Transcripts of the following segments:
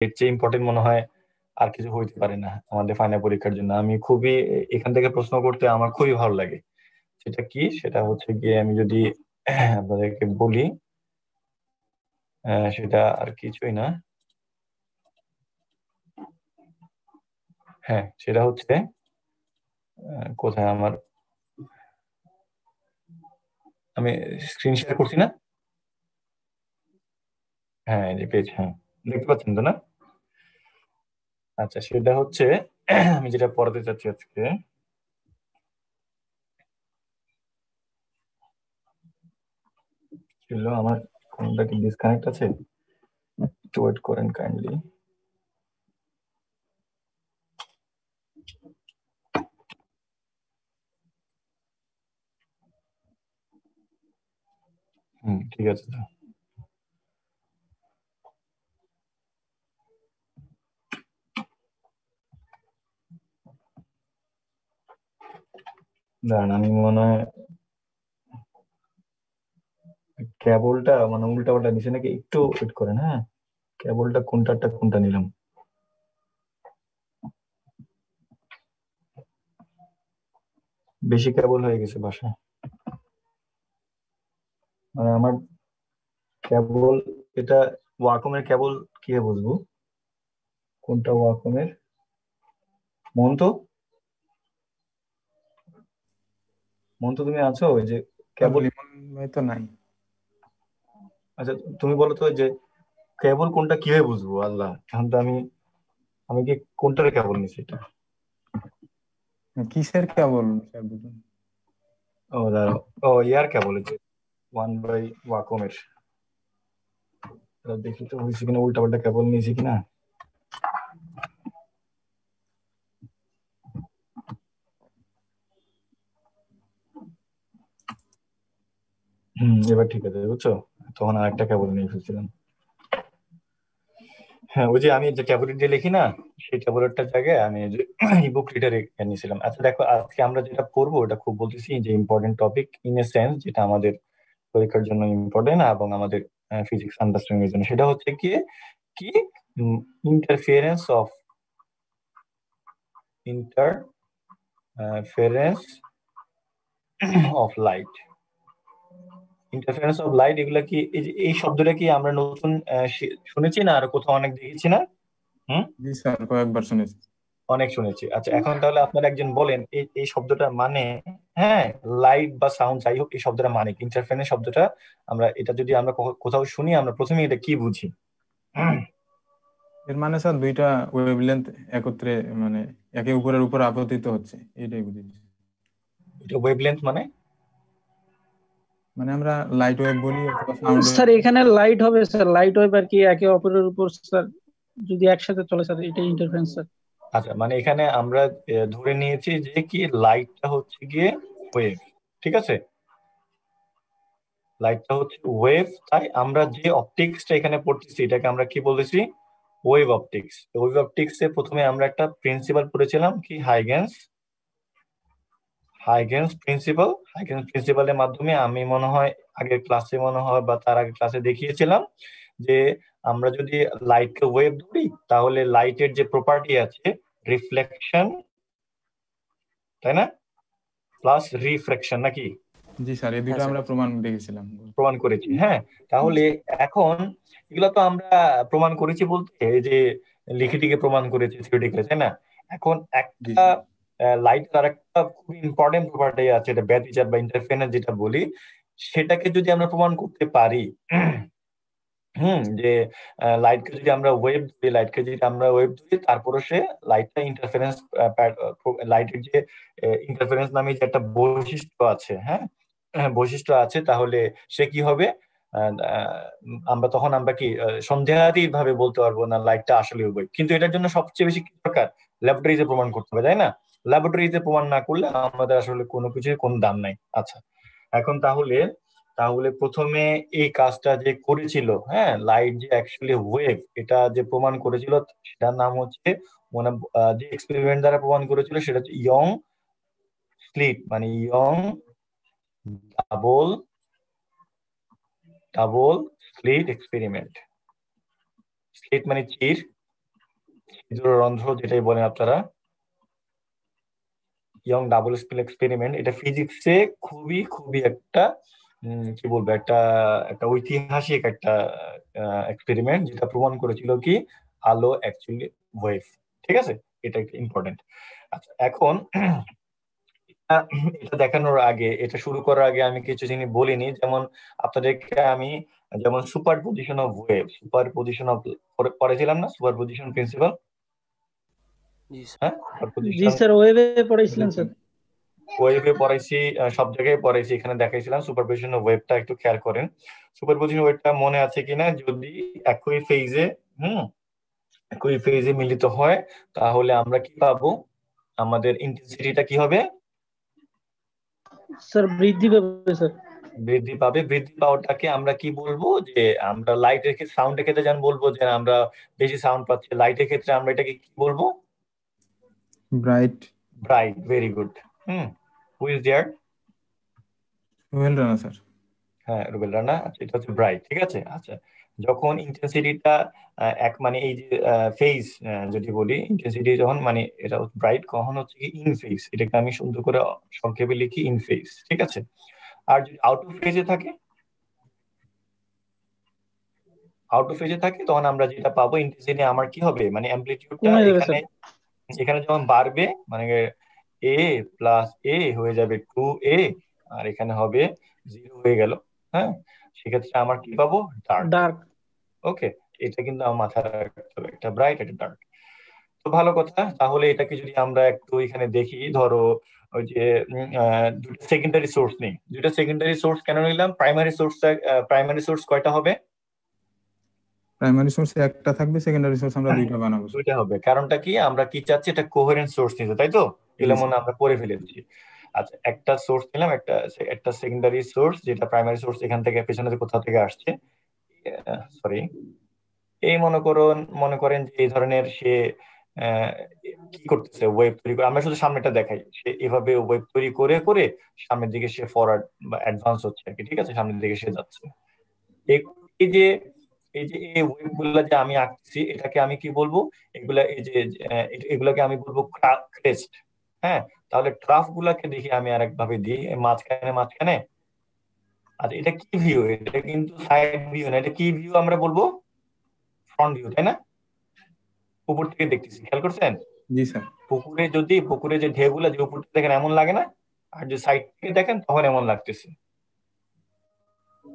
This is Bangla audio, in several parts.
এর চেয়ে ইম্পর্টেন্ট মনে হয় আর কিছু হইতে পারে না আমাদের ফাইনাল পরীক্ষার জন্য। আমি খুবই এখান থেকে প্রশ্ন করতে আমার খুবই ভালো লাগে। সেটা কি, সেটা হচ্ছে গিয়ে আমি যদি আপনাদেরকে বলি, সেটা আর কিছুই না। হ্যাঁ, সেটা হচ্ছে কোথায় আমার, আমি স্ক্রিন শেয়ার করছি না? হ্যাঁ, এই যে পেজ, হ্যাঁ দেখতে পাচ্ছেন তো না? আচ্ছা, সেটা হচ্ছে আমি যেটা পড়াতে চাচ্ছি আজকে ছিল, আমার ফোনটা কি ডিসকানেক্ট আছে, একটু ওয়েট করেন কাইন্ডলি। ঠিক আছে তো। দাঁড়ান, আমি মনে হয় কেবলটা মানে উল্টা পাল্টা নিচে নাকি, একটু ওয়েট করেন। হ্যাঁ, কেবলটা কোনটা নিলাম। বেশি কেবল হয়ে গেছে বাসায়, মানে আমার কেবল, এটা ওয়াকমের কেবল, কি বুঝবো কোনটা ওয়াকমের? মন্ত, মন্ত তুমি আছো ওই যে কেবল? লিমন ভাই তো নাই। আচ্ছা, তুমি বলো তো যে কেবল কোনটা কিভাবে বুঝবো, আল্লাহ এখন তো আমি, আমি কি কোনটার কেবল নিছি এটা? কিসের কেবল স্যার বুঝুন। ও দাঁড়াও, ও ইয়ার কেবল, এই যে 1/, ওয়াকমের। দেখি তো হয়েছে কিনা, উল্টা পাল্টা কেবল নিয়েছি কিনা। এবার ঠিক আছে, বুঝছো? তখন আর একটা কেবল নিয়ে ফেলছিলাম। হ্যাঁ, ওই যে আমি যে ট্যাবলেট দিয়ে লিখি না, সেই ট্যাবলেটটার জায়গায় আমি ইবুক রিডার নিয়েছিলাম। আচ্ছা দেখো, আজকে আমরা যেটা পড়বো ওটা খুব বলতেছি যে important topic in a sense, যেটা আমাদের পরীক্ষার জন্য ইম্পর্টেন্ট এবং আমাদের ফিজিক্স আন্ডারস্ট্যান্ডিং এর জন্য। সেটা হচ্ছে কি, কি interference of, interference of light. Interference of light, এগুলা কি, এই যে এই শব্দটা কি আমরা নতুন শুনেছি না, আর কোথাও অনেক দেখেছি না? হুম, জি স্যার, কয়েকবার শুনেছি। অনেক শুনেছি। আচ্ছা, এখন তাহলে আপনারা একজন বলেন এই এই শব্দটার মানে, হ্যাঁ, লাইট বা সাউন্ড যাই হোক, এই শব্দটা মানে কি, ইন্টারফারেন্স শব্দটা আমরা এটা যদি আমরা কোথাও শুনি, আমরা প্রথমে এটা কি বুঝি? এর মানে স্যার দুইটা ওয়েভলেন্থ একত্রে, মানে একে উপরের উপর আপতিত হচ্ছে, এটাই বুঝি। এটা ওয়েভলেন্থ মানে? মানে আমরা লাইট ওয়েভ বলি অথবা সাউন্ড ওয়েভ। স্যার এখানে লাইট হবে স্যার, লাইট ওয়েভ আর কি একে অপরের উপর স্যার যদি একসাথে চলে স্যার, এটাই ইন্টারফারেন্স স্যার। আচ্ছা, মানে এখানে আমরা ধরে নিয়েছি যে কি লাইটটা হচ্ছে গিয়ে ওয়েভ, ঠিক আছে? লাইটটা হচ্ছে ওয়েভ, তাই আমরা যে অপটিক্সটা এখানে পড়তেছি এটাকে আমরা কি বলতেছি? Wave optics. ওয়েভ অপটিক্স এ প্রথমে আমরা একটা প্রিন্সিপাল পড়েছিলাম কি, হাইগেন্স, হাইগেন্স প্রিন্সিপাল। হাইগেন্স প্রিন্সিপালের মাধ্যমে আমি মনে হয় আগের ক্লাসে মনে হয় বা তার আগের ক্লাসে দেখিয়েছিলাম যে আমরা যদি লাইটকে ওয়েভ ধরি, তাহলে লাইটের যে প্রপার্টি আছে, রিফ্লেকশন, তাই না, প্লাস রিফ্রাকশন, নাকি? জি স্যার, এই হ্যাঁ দুটো স্যার, আমরা প্রমাণ দেখেছিলাম। প্রমাণ করেছি। হ্যাঁ, তাহলে এখন এগুলো তো আমরা প্রমাণ করেছি বলতে এই যে লিখে টিকে প্রমাণ করেছি থিওরিটিক্যালি, তাই না? এখন জি একটা স্যার। লাইট আর একটা খুব ইম্পর্টেন্ট প্রপার্টি আছে, এটা ব্যতিচার বা ইন্টারফেরেন্স যেটা বলি, সেটাকে যদি আমরা প্রমাণ করতে পারি, যে লাইটকে যদি আমরা ওয়েভ ধরি, লাইটকে যদি আমরা ওয়েভ ধরি, তারপরে সে লাইটটা ইন্টারফারেন্স, লাইটের যে ইন্টারফারেন্স নামে যে একটা বৈশিষ্ট্য আছে, হ্যাঁ, বৈশিষ্ট্য আছে, তাহলে সে কি হবে? আমরা তখন আমরা কি সন্দেহাতীত ভাবে বলতে পারবো না লাইটটা আসলে ওয়েভ। কিন্তু এটার জন্য সবচেয়ে বেশি কি দরকার? ল্যাবরেটরিতে প্রমাণ করতে হবে, তাই না? ল্যাবরেটরিতে প্রমাণ না করলে আমাদের আসলে কোনো কিছুর কোনো দাম নাই। আচ্ছা, এখন তাহলে, তাহলে প্রথমে এই কাজটা যে করেছিল, হ্যাঁ, লাইট যে অ্যাকচুয়ালি ওয়েভ, এটা যে প্রমাণ করেছিল, সেটার নাম হচ্ছে, মানে যে এক্সপেরিমেন্ট দ্বারা প্রমাণ করেছিল সেটা হচ্ছে ইয়ং স্লিট, মানে young double, double slit experiment. Slit মানে চির, রন্ধ্র যেটাই বলেন আপনারা, ইয়ং ডাবল স্লিট এক্সপেরিমেন্ট, এটা ফিজিক্সে খুবই খুবই একটা কি বলবো, একটা একটা ঐতিহাসিক একটা এক্সপেরিমেন্ট, যেটা প্রমাণ করেছিল কি আলো অ্যাকচুয়ালি ওয়েভ। ঠিক আছে, এটা একটা ইম্পর্টেন্ট। আচ্ছা, এখন এটা দেখানোর আগে, এটা শুরু করার আগে আমি কিছু জিনিস বলিনি। যেমন আপনাদেরকে আমি যেমন super position of wave, super position of পড়েছিলাম না, সুপার পজিশন প্রিন্সিপাল? জি স্যার। হ্যাঁ, সুপার জি পজিশন স্যার, ওয়েবে পড়াইছিলেন স্যার। ওয়েভে পড়াইছি, সব জায়গায় পড়াইছি, এখানে দেখাইছিলাম সুপারপজিশন ওয়েভটা, একটু খেয়াল করেন। সুপারপজিশন ওয়েভটা মনে আছে কিনা? যদি একই ফেজে একই ফেজে মিলিত হয়, তাহলে আমরা কি পাবো? আমাদের ইন্টেন্সিটিটা কি হবে? স্যার বৃদ্ধি পাবে স্যার। বৃদ্ধি পাবে। বৃদ্ধি পাওয়াটাকে আমরা কি বলবো? যে আমরা লাইটের ক্ষেত্রে, সাউন্ডের ক্ষেত্রে যেমন বলবো যে আমরা বেশি সাউন্ড পাচ্ছি, লাইটের ক্ষেত্রে আমরা এটাকে কি বলবো? Bright. Bright, very good. Who is there? Rubel Rana sir. হ্যাঁ, রুবেল রানা। আচ্ছা, এটা হচ্ছে ব্রাইট। ঠিক আছে। আচ্ছা, যখন ইন্টেন্সিটিটা এক মানে এই যে ফেজ, যদি বলি ইন্টেন্সিটি যখন মানে এটা ব্রাইট, কখন হচ্ছে কি ইন ফেজ, এটাকে আমি সুন্দর করে সংক্ষেপে লিখি ইন ফেজ। ঠিক আছে। আর যদি আউট অফ ফেজে থাকে, তখন আমরা যেটা পাবো, ইন্টেন্সিটি আমার কি হবে, মানে অ্যামপ্লিটিউডটা কমে যাবে এখানে স্যার। এখানে যখন বাড়বে, মানে এ প্লাস এ হয়ে যাবে 2a, আর এখানে হবে 0 হয়ে গেল। হ্যাঁ, সেক্ষেত্রে আমার কি পাবো? ডার্ক। ডার্ক। ওকে, এটা কিন্তু আমার মাথায় রাখতে হবে, একটা ব্রাইট একটা ডার্ক। তো ভালো কথা। তাহলে এটাকে যদি আমরা একটু এখানে দেখি, ধরো ওই যে দুটো সেকেন্ডারি সোর্স নেই। দুটো সেকেন্ডারি সোর্স কেন নিলাম? প্রাইমারি সোর্স কয়টা হবে? প্রাইমারি সোর্স একটা থাকবে, সেকেন্ডারি সোর্স আমরা দুইটা বানাবো স্যার। দুইটা হবে। কারণটা কি? আমরা কি চাচ্ছি? এটা কোহেরেন্ট সোর্স নিতে, তাই তো? এগুলো মনে আমরা পড়ে ফেলেছি। আচ্ছা, একটা সোর্স নিলাম, একটা সেকেন্ডারি সোর্স, যেটা প্রাইমারি সোর্স এখান থেকে পেছনে কোথাও থেকে আসছে। সরি, এই মনে করেন যে এই ধরনের সে আহ, কি করতেছে, ওয়েব তৈরি করে। আমরা শুধু সামনেটা দেখাই, সে এভাবে ওয়েব তৈরি করে করে সামনের দিকে সে ফরওয়ার্ড বা অ্যাডভান্স হচ্ছে আর কি। ঠিক আছে, সামনের দিকে সে যাচ্ছে। এই এই যে এই যে এই ওয়েব গুলা যে আমি আঁকছি, এটাকে আমি কি বলবো? এগুলা এই যে এগুলাকে আমি বলবো ক্রেস্ট। হ্যাঁ, তাহলে ট্রাফ গুলাকে দেখি আমি আরেক ভাবে দিই, এই মাঝখানে মাঝখানে। আচ্ছা, এটা কি ভিউ? এটা কিন্তু সাইড ভিউ না, এটা কি ভিউ আমরা বলবো? ফ্রন্ট ভিউ, তাই না? উপর থেকে দেখতেছি, খেয়াল করছেন? জি স্যার। পুকুরে যে ঢেউগুলো যে উপর থেকে দেখেন এমন লাগে না, আর যে সাইড থেকে দেখেন তখন এমন লাগতেছে,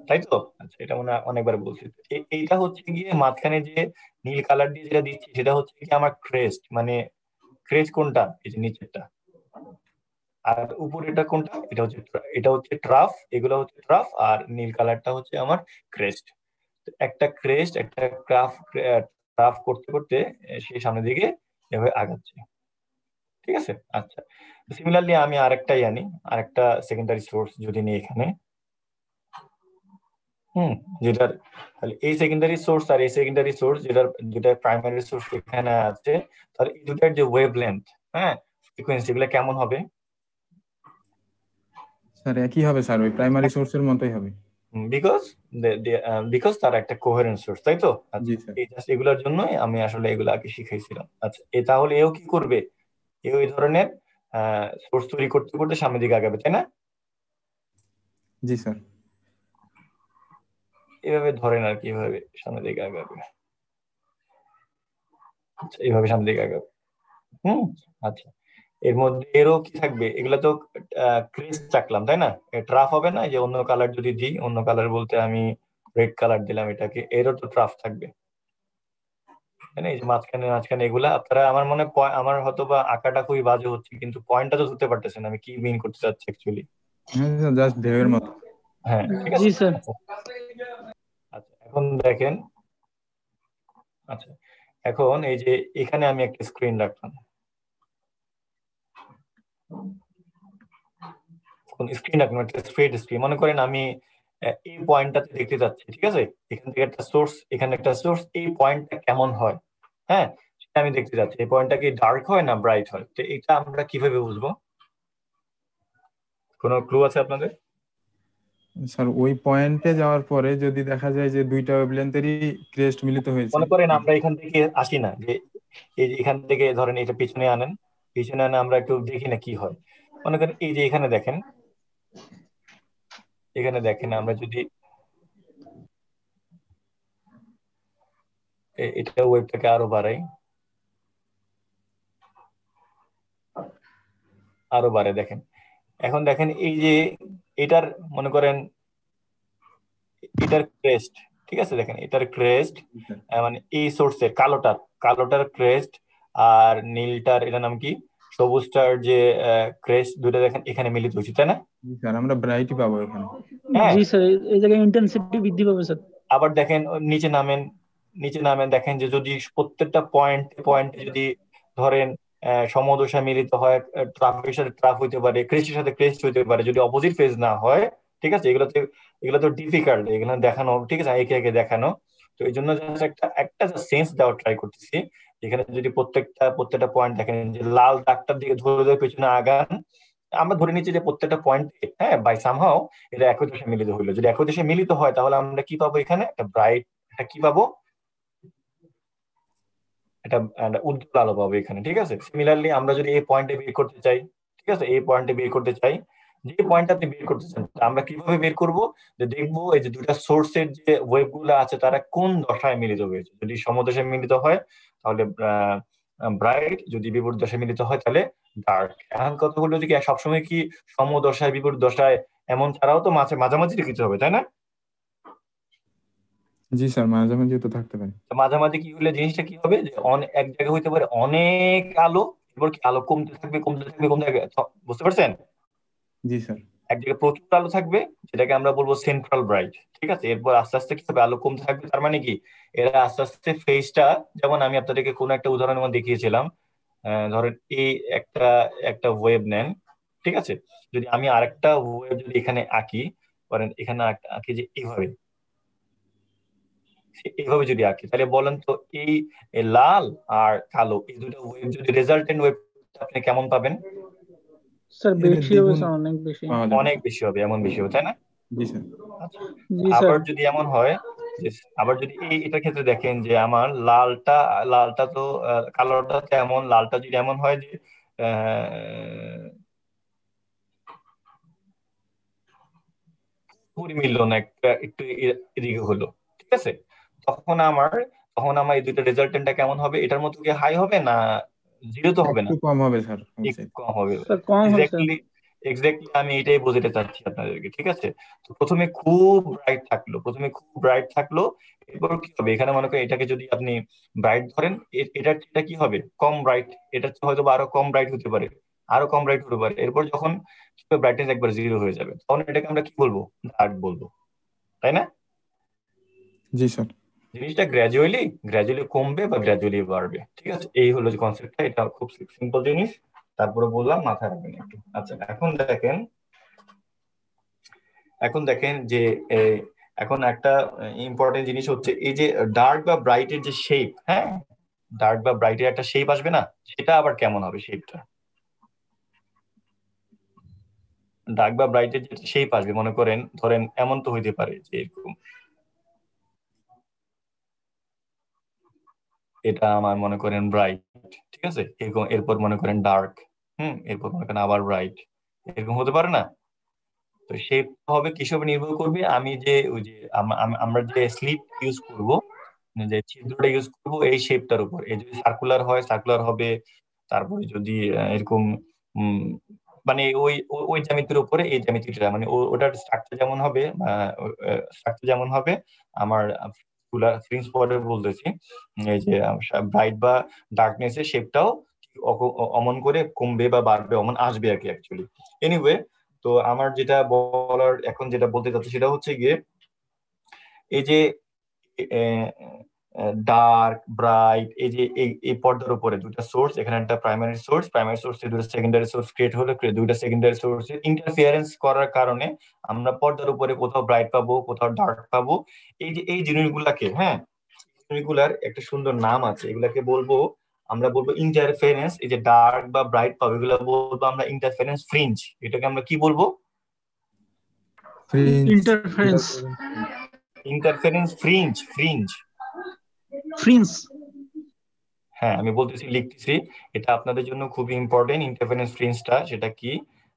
তাই তো? আচ্ছা, এটা মনে হয় অনেকবার বলছি। এইটা হচ্ছে গিয়ে মাঝখানে যে নীল কালার দিয়ে যেটা দিচ্ছি, সেটা হচ্ছে কি আমার ক্রেস্ট। মানে ক্রেস্ট কোনটা? এই যে নিচেরটা। আর উপরেটা কোনটা? এটা হচ্ছে ট্রাফ। এগুলো হচ্ছে ট্রাফ, আর নীল কালারটা হচ্ছে আমার ক্রেস্ট। একটা ক্রেস্ট, একটা ট্রাফ করতে করতে সে সামনের দিকে এভাবে আগাচ্ছে। ঠিক আছে। আচ্ছা, সিমিলারলি আমি আরেকটা সেকেন্ডারি সোর্স যদি নিই এখানে, যেটার, তাহলে এই সেকেন্ডারি সোর্স আর এই সেকেন্ডারি সোর্স যেটা প্রাইমারি সোর্স এখানে আছে, তাহলে এই দুটার যে ওয়েভ লেন্থ, ফ্রিকোয়েন্সি, গুলো কেমন হবে? স্যার একই হবে স্যার, ওই প্রাইমারি সোর্সের মতোই হবে। বিকজ তারা একটা কোহেরেন্ট সোর্স, তাই তো? আচ্ছা, জি স্যার। এই জাস্ট এগুলোর জন্যই আমি আসলে এগুলো আগে শিখাইছিলাম। আচ্ছা, তাহলে এও কি করবে? এও এই ধরনের সোর্স তৈরি করতে করতে সামনের দিকে আগাবে, তাই না? জি স্যার। এভাবে ধরেন আর কি, এভাবে সামনের দিকে আগাবে। আচ্ছা, এইভাবে সামনের দিকে আগাবে। আচ্ছা, এর মধ্যে এরও কি থাকবে? এগুলা তো ক্রেস্ট চাকলাম, তাই না? ট্রাফ হবে না? যে অন্য কালার যদি দিই, অন্য কালার বলতে আমি রেড কালার দিলাম এটাকে, এরও তো ট্রাফ থাকবে, তাই না? এই যে মাঝখানে মাঝখানে এগুলা আপনারা, আমার মনে আমার হয়তো বা আঁকাটা খুবই বাজে হচ্ছে, কিন্তু পয়েন্টটা তো ধরতে পারতেছেন আমি কি মিন করতে চাচ্ছি অ্যাকচুয়ালি। হ্যাঁ স্যার, জাস্ট ঢেউয়ের মতো। হ্যাঁ, ঠিক জি আছে। স্যার। আচ্ছা, এখন দেখেন। আচ্ছা, এখন এই যে এখানে আমি একটা স্ক্রিন রাখলাম, স্ক্রিন রাখলাম একটা স্ট্রেট স্ক্রিন। মনে করেন আমি এই পয়েন্টটাতে দেখতে যাচ্ছি। ঠিক আছে, এখান থেকে একটা সোর্স, এখানে একটা সোর্স, এই পয়েন্টটা কেমন হয়, হ্যাঁ, সেটা আমি দেখতে যাচ্ছি। এই পয়েন্টটা কি ডার্ক হয় না ব্রাইট হয়? তো এটা আমরা কিভাবে বুঝবো? কোনো ক্লু আছে আপনাদের? স্যার ওই পয়েন্টে যাওয়ার পরে যদি দেখা যায় যে দুইটা ওয়েভলেন্থেরই ক্রেস্ট মিলিত হয়েছে। মনে করেন আমরা এখান থেকে আসি না, যে এই যে এখান থেকে ধরেন এটা পিছনে আনেন, পিছনে আনে আমরা একটু দেখি না কি হয়। মনে করেন এই যে এখানে দেখেন, এখানে দেখেন আমরা যদি এটা ওয়েবটাকে আরো বাড়াই, আরো বাড়ে দেখেন। এখন দেখেন এই যে এটার মনে করেন এটার ক্রেস্ট, ঠিক আছে, দেখেন এটার ক্রেস্ট মানে এই সোর্সের কালোটার ক্রেস্ট আর নীলটার এটা নাম কি, সবুজটার যে ক্রেস্ট, দুটো দেখেন এখানে মিলিত হয়েছে, তাই না? জি স্যার, আমরা ব্রাইটই পাবো এখানে। হ্যাঁ, জি স্যার, এই জায়গায় ইন্টেন্সিটি বৃদ্ধি পাবে স্যার। আবার দেখেন নিচে নামেন, নিচে নামেন, দেখেন যে যদি প্রত্যেকটা পয়েন্টে যদি ধরেন সমদশা মিলিত হয়, ট্রাফের সাথে ট্রাফ হইতে পারে, ক্রেস্টের সাথে ক্রেস্ট হইতে পারে, যদি অপোজিট ফেজ না হয়, ঠিক আছে, এগুলো তো ডিফিকাল্ট এগুলো দেখানো, ঠিক আছে, একে একে দেখানো। তো এই জন্য just একটা একটা সেন্স দেওয়ার ট্রাই করতেছি। এখানে যদি প্রত্যেকটা পয়েন্ট দেখেন যে লাল দাগটার দিকে ধরে ধরে পেছনে আগান, আমরা ধরে নিচ্ছি যে প্রত্যেকটা পয়েন্টে হ্যাঁ বাই সামহাও এটা একই দেশে মিলিত হইলো। যদি একই দেশে মিলিত হয় তাহলে আমরা কি পাবো, এখানে একটা ব্রাইট, একটা কি পাবো, এটা একটা উজ্জ্বল আলো পাবো এখানে, ঠিক আছে। সিমিলারলি আমরা যদি এই পয়েন্টে বের করতে চাই, ঠিক আছে, এই পয়েন্টে বের করতে চাই, যে পয়েন্টটা আপনি বের করতে চান আমরা কিভাবে বের করব, যে দেখবো এই যে দুটা সোর্সের যে ওয়েভ গুলো আছে তারা কোন দশায় মিলিত হয়েছে। যদি সমদশায় মিলিত হয় তাহলে ব্রাইট, যদি বিপরীত দশায় মিলিত হয় তাহলে ডার্ক। এখন কথা হলো যে কি সবসময় কি সমদশায় বিপরীত দশায় এমন ছাড়াও তো মাঝামাঝি কিছু হবে, তাই না? জি স্যার, মাঝামাঝি তো থাকতে পারে। তো মাঝামাঝি কি হলে জিনিসটা কি হবে, যে এক জায়গায় হইতে পারে অনেক আলো, এরপর কি আলো কমতে থাকবে কমতে থাকবে কমতে থাকবে, বুঝতে পারছেন? জি স্যার। এক জায়গায় প্রচুর আলো থাকবে যেটাকে আমরা বলবো সেন্ট্রাল ব্রাইট, ঠিক আছে। এরপর আস্তে আস্তে কি হবে, আলো কমতে থাকবে, তার মানে কি এরা আস্তে আস্তে ফেজটা, যেমন আমি আপনাদেরকে কোনো একটা উদাহরণের মধ্যে দেখিয়েছিলাম, ধরেন এই একটা একটা ওয়েভ নেন, ঠিক আছে, যদি আমি আরেকটা ওয়েভ যদি এখানে আঁকি, ধরেন এখানে আঁকি যে এইভাবে, এইভাবে যদি আঁকি, তাহলে বলেন তো এই এই লাল আর কালো এই দুটো ওয়েভ যদি রেজাল্টেন্ট ওয়েভ আপনি কেমন পাবেন? স্যার এদের বেশি হবে দ্বিগুণ স্যার, অনেক বেশি। পাওয়া যাবে। অনেক বেশি হবে, এমন বেশি হবে, তাই না? জি স্যার। আচ্ছা, জি স্যার। আবার যদি এমন হয় যে, আবার যদি এটার ক্ষেত্রে দেখেন যে আমার লালটা তো কালোটা তো এমন, লালটা যদি এমন হয় যে পুরি মিলল না, একটা একটু এদিকে হলো, ঠিক আছে, তখন আমার এই দুইটা রেজাল্টেন্টটা কেমন হবে, এটার মতো কি হাই হবে না জিরো? তো হবে না, একটু কম হবে স্যার। একটু কম হবে। স্যার কম হবে স্যার। এক্স্যাক্টলি, এক্স্যাক্টলি আমি এটাই বোঝাতে চাচ্ছি আপনাদেরকে, ঠিক আছে। তো প্রথমে খুব ব্রাইট থাকলো, এরপর কি হবে, এখানে মনে করেন এটাকে যদি আপনি ব্রাইট ধরেন, এটা কি হবে, কম ব্রাইট, এটা হয়তো বা আরো কম ব্রাইট হতে পারে, আরো কম ব্রাইট হতে পারে, এরপর যখন ব্রাইটনেস একবার জিরো হয়ে যাবে তখন এটাকে আমরা কি বলবো, ডার্ক বলবো, তাই না? জি স্যার। জিনিসটা গ্র্যাজুয়ালি কমবে বা গ্র্যাজুয়ালি বাড়বে, ঠিক আছে। এই হলো যে কনসেপ্টটা, এটা খুব সিম্পল জিনিস, তারপরে বললাম মাথায় রাখবেন একটু। আচ্ছা, এখন দেখেন যে এখন একটা ইম্পর্টেন্ট জিনিস হচ্ছে এই যে ডার্ক বা ব্রাইটের যে শেপ, হ্যাঁ, ডার্ক বা ব্রাইটের একটা শেপ আসবে না, সেটা আবার কেমন হবে শেপটা? ডার্ক বা ব্রাইটের যে শেপ আসবে, মনে করেন ধরেন এমন তো হইতে পারে যে এরকম, এটা আমার মনে করেন ব্রাইট, ঠিক আছে, এরকম, এরপর মনে করেন ডার্ক, এরপর মনে করেন আবার ব্রাইট, এরকম হতে পারে না? তো শেপ হবে কিসব নির্ভর করবে, আমি যে ওই যে আমরা যে স্লিট ইউজ করব, যে ছিদ্রটা ইউজ করব এই শেপটার উপর, এই যদি সার্কুলার হয় সার্কুলার হবে, তারপরে যদি এরকম উম, মানে ওই জ্যামিতির উপরে এই জ্যামিতিটা, মানে ওটার স্ট্রাকচার যেমন হবে, আমার ফ্রিঞ্জ পরে বলতেছি, এই যে ব্রাইট বা ডার্কনেস এর শেপটাও অমন করে কমবে বা বাড়বে, অমন আসবে আর কি অ্যাকচুয়ালি। এনিওয়ে, তো আমার যেটা বলার এখন যেটা বলতে চাচ্ছি সেটা হচ্ছে গিয়ে এই যে ডার্ক ব্রাইট, এই যে এই পর্দার উপরে দুটো সোর্স, এখানে একটা প্রাইমারি সোর্স দুটো সেকেন্ডারি সোর্স ক্রিয়েট হলো, দুটো সেকেন্ডারি সোর্সের ইন্টারফিয়ারেন্স করার কারণে আমরা পর্দার উপরে কোথাও ব্রাইট পাবো কোথাও ডার্ক পাবো। এই যে এই জিনিসগুলাকে, হ্যাঁ, জিনিসগুলার একটা সুন্দর নাম আছে, এগুলাকে বলবো, আমরা বলবো ইন্টারফারেন্স। এই যে ডার্ক বা ব্রাইট পাবো এগুলো বলবো আমরা ইন্টারফারেন্স ফ্রিঞ্জ। এটাকে আমরা কি বলবো? Interference interference fringe. ফ্রিন্স। হ্যাঁ আমি বলতেছি, লিখতেছি। এটা আপনাদের জন্য খুবই ইম্পর্টেন্ট, ইন্টারফারেন্স ফ্রিঞ্জটা সেটা কি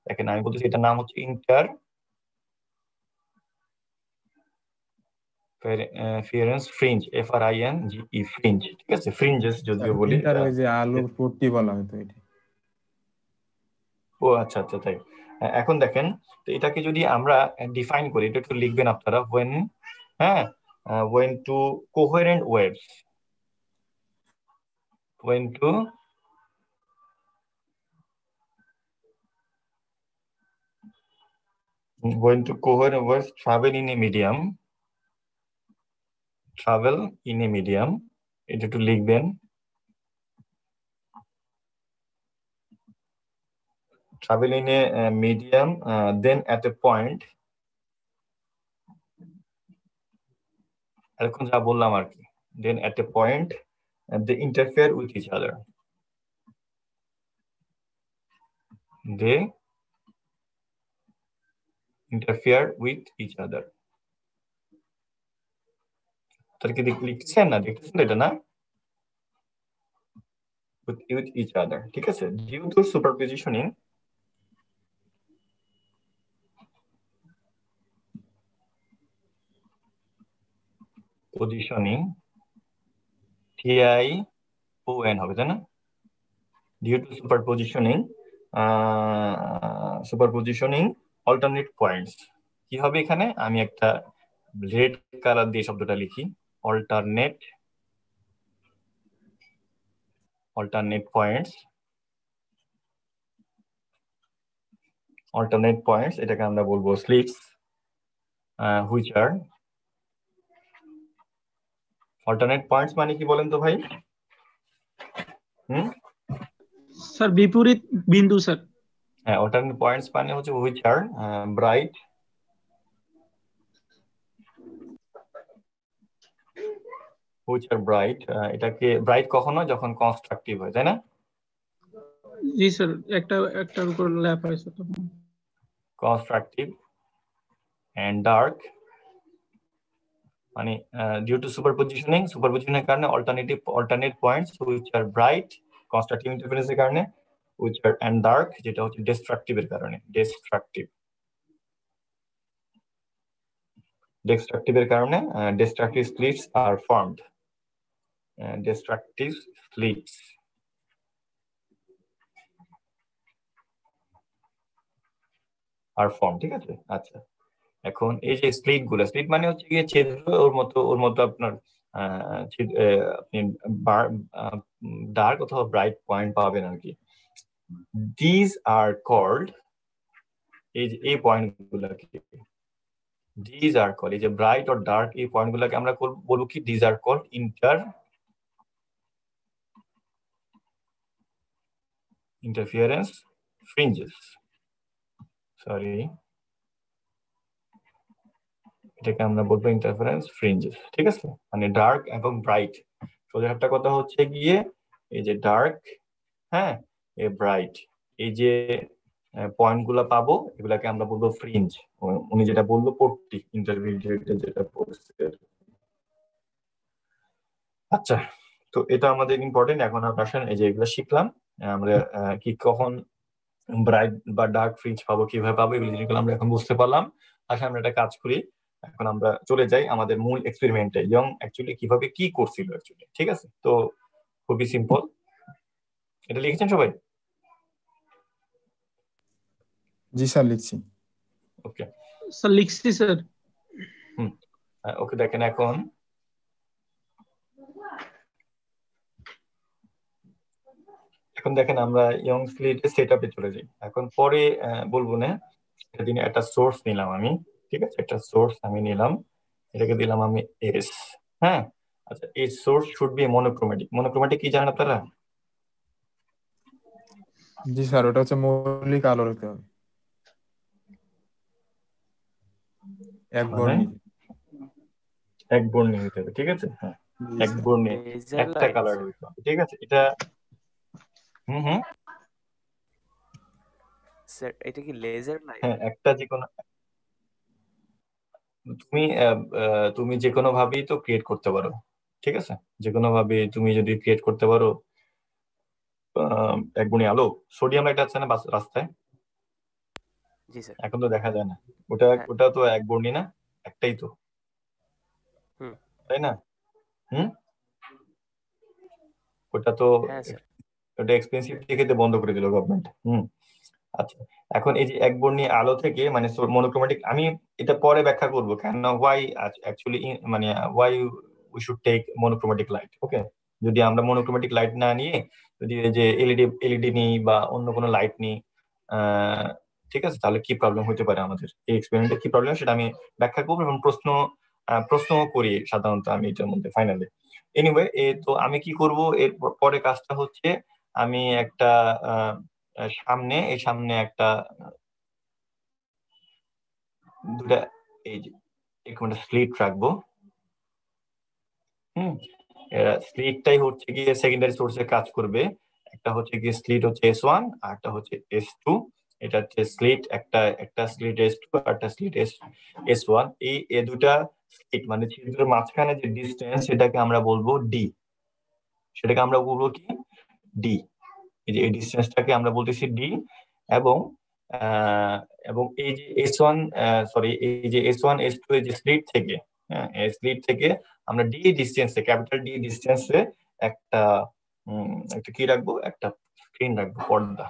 দেখেন। আমি বলতেছি এটার নাম হচ্ছে ইন্টারফারেন্স ফ্রিঞ্জ, FRINGE ফ্রিঞ্জ, ঠিক আছে, ফ্রিঞ্জেস যদিও বলি ইন্টার এটা। ওই যে আলোর পট্টি বলা হয়তো এটা। ও আচ্ছা আচ্ছা, তাই। এখন দেখেন, তো এটাকে যদি আমরা ডিফাইন করি, এটা একটু লিখবেন আপনারা। হ্যাঁ when two coherent waves when two when two coherent waves travel in a medium, এটা একটু লিখবেন। travel in a medium, then at a point, এখন যা বললাম আর কি, then at a point they interfere with each other, they interfere with each other। তার কি লিখছেন না, দেখতেছেন তো এটা না, with each other, ঠিক আছে। due to superpositioning, TION হবে তাই না, due to superpositioning alternate points, কি হবে এখানে, আমি একটা রেড কালার দিয়ে শব্দটা লিখি, alternate points, এটাকে আমরা বলবো স্লিটস, which are alternate points মানে কি বলেন তো ভাই? স্যার বিপরীত বিন্দু স্যার। হ্যাঁ, alternate points মানে হচ্ছে which are bright, এটাকে ব্রাইট কখনো যখন কনস্ট্রাকটিভ হয়, তাই না? জি স্যার, একটার উপর ল্যাপ হয় স্যার তখন। কনস্ট্রাকটিভ and dark মানে due to superpositioning এর কারণে alternate points which are bright, constructive interference এর কারণে, which are and dark যেটা হচ্ছে destructive এর কারণে, destructive এর কারণে destructive slits are formed, destructive slits are formed, ঠিক আছে। আচ্ছা, এখন এই যে স্প্লিট মানে হচ্ছে গিয়ে ছিদ্র, ওর মতো আপনার আপনি ডার্ক অথবা ব্রাইট পয়েন্ট পাবেন আর কি। দিজ আর কল্ড, এই পয়েন্ট গুলাকে এই যে ব্রাইট আর ডার্ক এই পয়েন্ট গুলাকে আমরা বলবো কি, these are called interference fringes, এটাকে আমরা বলবো ইন্টারফারেন্স ফ্রিঞ্জেস, ঠিক আছে। মানে ডার্ক এবং ব্রাইট, সোজা একটা কথা হচ্ছে গিয়ে এই যে ডার্ক, হ্যাঁ, এই ব্রাইট, এই যে পয়েন্ট গুলা পাবো এগুলাকে আমরা বলবো ফ্রিঞ্জ। উনি যেটা বললো পট্টি, ইন্টারভিউ যেটা বলছে। আচ্ছা, তো এটা আমাদের ইম্পর্টেন্ট। এখন আমরা আসেন এই যে এগুলো শিখলাম, আমরা কি কখন ব্রাইট বা ডার্ক ফ্রিঞ্জ পাবো, কিভাবে পাবো, এগুলো জিনিসগুলো আমরা এখন বুঝতে পারলাম। আসলে আমরা একটা কাজ করি, এখন আমরা চলে যাই আমাদের মূল এক্সপেরিমেন্টে, ইয়ং অ্যাকচুয়ালি কিভাবে কি করছিল অ্যাকচুয়ালি, ঠিক আছে। তো খুবই সিম্পল, এটা লিখেছেন সবাই? জি স্যার, লিখছি। ওকে স্যার লিখছি স্যার। ওকে, দেখেন এখন দেখেন আমরা ইয়ং স্লিটের সেটআপে চলে যাই। এখন পরে বলবো না, সেদিন একটা সোর্স নিলাম আমি, ঠিক আছে, একটা সোর্স আমি নিলাম, এটাকে দিলাম আমি এস। হ্যাঁ, আচ্ছা, এই সোর্স শুড বি মনোক্রোমেটিক কি জানেন আপনারা? জি স্যার, ওটা হচ্ছে মৌলিক আলোর হতে হবে, এক মানে বর্ণী। এক বর্ণী হতে হবে, ঠিক আছে। হ্যাঁ, এক বর্ণী, লেজার একটা লাইট কালার হতে হবে, ঠিক আছে। এটা স্যার, এটা কি লেজার লাইট? হ্যাঁ, একটা যে কোনো, তুমি যে কোনো ভাবেই তো ক্রিয়েট করতে পারো, ঠিক আছে। যে কোনো ভাবে তুমি যদি ক্রিয়েট করতে পারো, এক গুণী আলো, সোডিয়াম লাইট আছে না রাস্তায়, জি স্যার। এখন তো দেখা যায় না, ওটা হ্যাঁ। ওটা তো এক বর্ণী না, একটাই তো, হুম। তাই না? হুম, ওটা তো, হ্যাঁ স্যার। ওটা এক্সপেন্সিভ টিকেতে বন্ধ করে দিল গভর্নমেন্ট। আচ্ছা, এখন এই যে এক বর্ণী আলো থেকে মানে মনোক্রোমেটিক, আমি এটা পরে ব্যাখ্যা করব কেন, ওয়াই অ্যাকচুয়ালি, মানে why we should take monochromatic light. Okay, যদি আমরা মনোক্রোমেটিক লাইট না নিয়ে যদি এই যে এলইডি নিই বা অন্য কোনো লাইট নিই, ঠিক আছে, তাহলে কি প্রবলেম হতে পারে আমাদের, এই এক্সপেরিমেন্টে কি প্রবলেম সেটা আমি ব্যাখ্যা করবো এবং প্রশ্ন করি সাধারণত আমি এটার মধ্যে ফাইনালে। এনিওয়ে, তো আমি কি করব এর পরে কাজটা হচ্ছে, আমি একটা সামনে একটা দুটা, এই যে এরকম একটা স্লিট রাখবো। স্লিটটাই হচ্ছে গিয়ে সেকেন্ডারি সোর্সে কাজ করবে। একটা হচ্ছে গিয়ে স্লিট হচ্ছে S1, আর একটা হচ্ছে S2। এটা হচ্ছে স্লিট, একটা স্লিট S2 আর একটা স্লিট S1। এই দুটা স্লিট মানে ছিদ্রের মাঝখানে যে ডিসটেন্স সেটাকে আমরা বলবো ডি, সেটাকে আমরা বলবো কি ডি। এই যে এই ডিসটেন্সটাকে আমরা বলতেছি ডি। এবং এবং এই যে S1, সরি, এই যে S1 S2 এর যে স্লিট থেকে, হ্যাঁ, এই স্লিট থেকে আমরা ডি ডিসটেন্সে, ক্যাপিটাল ডি ডিসটেন্সে একটা একটা কি রাখবো, একটা স্ক্রিন রাখবো, পর্দা।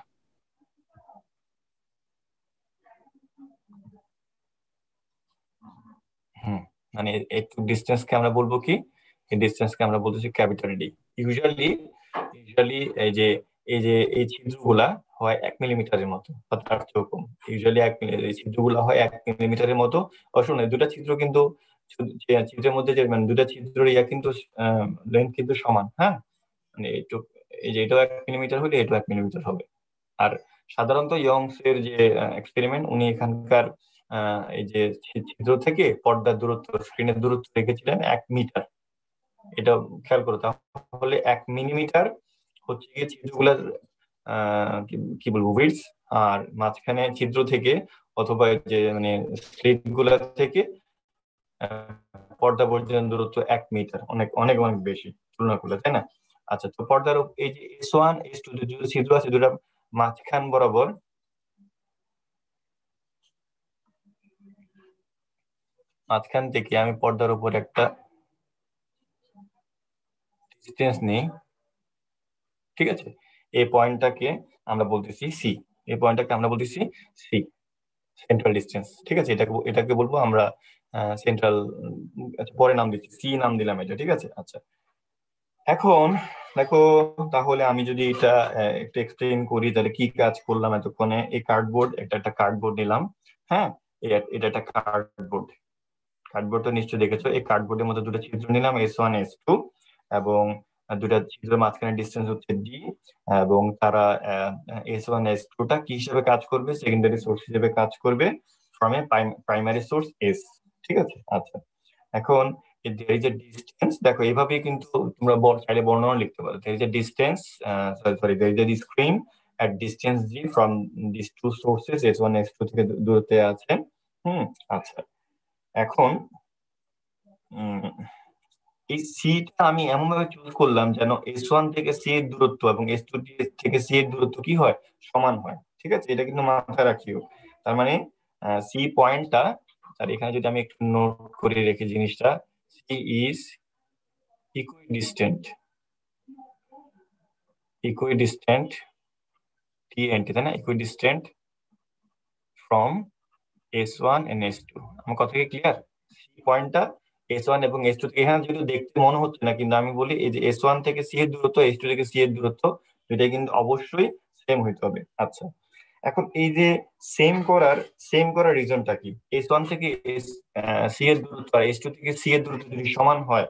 মানে একটু ডিসটেন্সকে আমরা বলবো কি, এই ডিসটেন্সকে আমরা বলতেছি ক্যাপিটাল ডি। ইউজুয়ালি এই ছিদ্রগুলা হয় 1 মিলিমিটারের মতো বা তার চেয়েও কম। ইউজুয়ালি এই ছিদ্রগুলা হয় 1 মিলিমিটারের মতো। শুনে, দুটা ছিদ্র কিন্তু, ছিদ্রের মধ্যে যে মানে দুটা ছিদ্রের কিন্তু লেন্থ কিন্তু সমান, হ্যাঁ, মানে একটু, এই যে এটাও 1 মিলিমিটার হলে এটাও 1 মিলিমিটার হবে। আর সাধারণত ইয়ংস এর যে এক্সপেরিমেন্ট, উনি এখানকার এই যে ছিদ্র থেকে পর্দার দূরত্ব, স্ক্রিনের দূরত্ব রেখেছিলেন 1 মিটার। এটা খেয়াল করো, তাহলে 1 মিলিমিটার হচ্ছে গিয়ে ছিদ্রগুলার কি বলবো উইডথ, আর মাঝখানে ছিদ্র থেকে অথবা যে মানে স্লিট গুলা থেকে পর্দা পর্যন্ত দূরত্ব 1 মিটার, অনেক অনেক অনেক বেশি তুলনা করলে, তাই না? আচ্ছা, তো পর্দার এই যে S1 S2 দুটো ছিদ্র আছে, দুটা মাঝখান বরাবর, মাঝখান থেকে আমি পর্দার উপর একটা ডিস্টেন্স নেই, ঠিক আছে? এই পয়েন্টটাকে আমরা বলতেছি সি, এই পয়েন্টটাকে আমরা বলতেছি সি, সেন্ট্রাল ডিস্টেন্স, ঠিক আছে? এটাকে বলবো আমরা সেন্ট্রাল, পরে নাম দিচ্ছি, সি নাম দিলাম এটা, ঠিক আছে? আচ্ছা, এখন দেখো, তাহলে আমি যদি এটা একটু এক্সপ্লেইন করি, তাহলে কি কাজ করলাম এতক্ষণে। এই কার্ডবোর্ড, একটা কার্ডবোর্ড নিলাম, হ্যাঁ, এটা একটা কার্ডবোর্ড তো নিশ্চয়ই দেখেছো। এই কার্ডবোর্ডের মধ্যে দুটো ছিদ্র নিলাম, S1 S2, এবং দুটা ছিদ্রের মাঝখানে ডিস্টেন্স হচ্ছে ডি। এবং তারা S1 S2টা কি হিসেবে কাজ করবে, সেকেন্ডারি সোর্স হিসেবে কাজ করবে from a primary source S, ঠিক আছে? আচ্ছা, এখন there is a distance, দেখো এইভাবেই কিন্তু তোমরা চাইলে বর্ণনা লিখতে পারো। there is a distance, there is a screen at distance g from these two sources, S1 S2 থেকে দূরত্বে আছে। আচ্ছা, এখন এই সিটা আমি এমন ভাবে চুজ করলাম যেন S1 থেকে সি এর দূরত্ব এবং S2 থেকে সি এর দূরত্ব কি হয়, সমান হয়, ঠিক আছে? এটা কিন্তু মাথায় রাখিও। তার মানে সি পয়েন্টটা, আর এখানে যদি আমি একটু নোট করে রেখে জিনিসটা, সি ইজ ইকুইডিস্টেন্ট TNT, তাই না? ইকুইডিস্টেন্ট ফ্রম S1 and S2। আমার কথা কি ক্লিয়ার? সি পয়েন্টটা S1 এবং S2 থেকে, এখানে যেহেতু দেখতে মনে হচ্ছে না, কিন্তু আমি বলি এই যে S1 থেকে সি এর দূরত্ব, S2 থেকে সি এর দূরত্ব, এটা কিন্তু অবশ্যই সেম হইতে হবে। আচ্ছা, এখন এই যে সেম করার রিজনটা কি? S1 থেকে সি এর দূরত্ব আর S2 থেকে সি এর দূরত্ব যদি সমান হয়,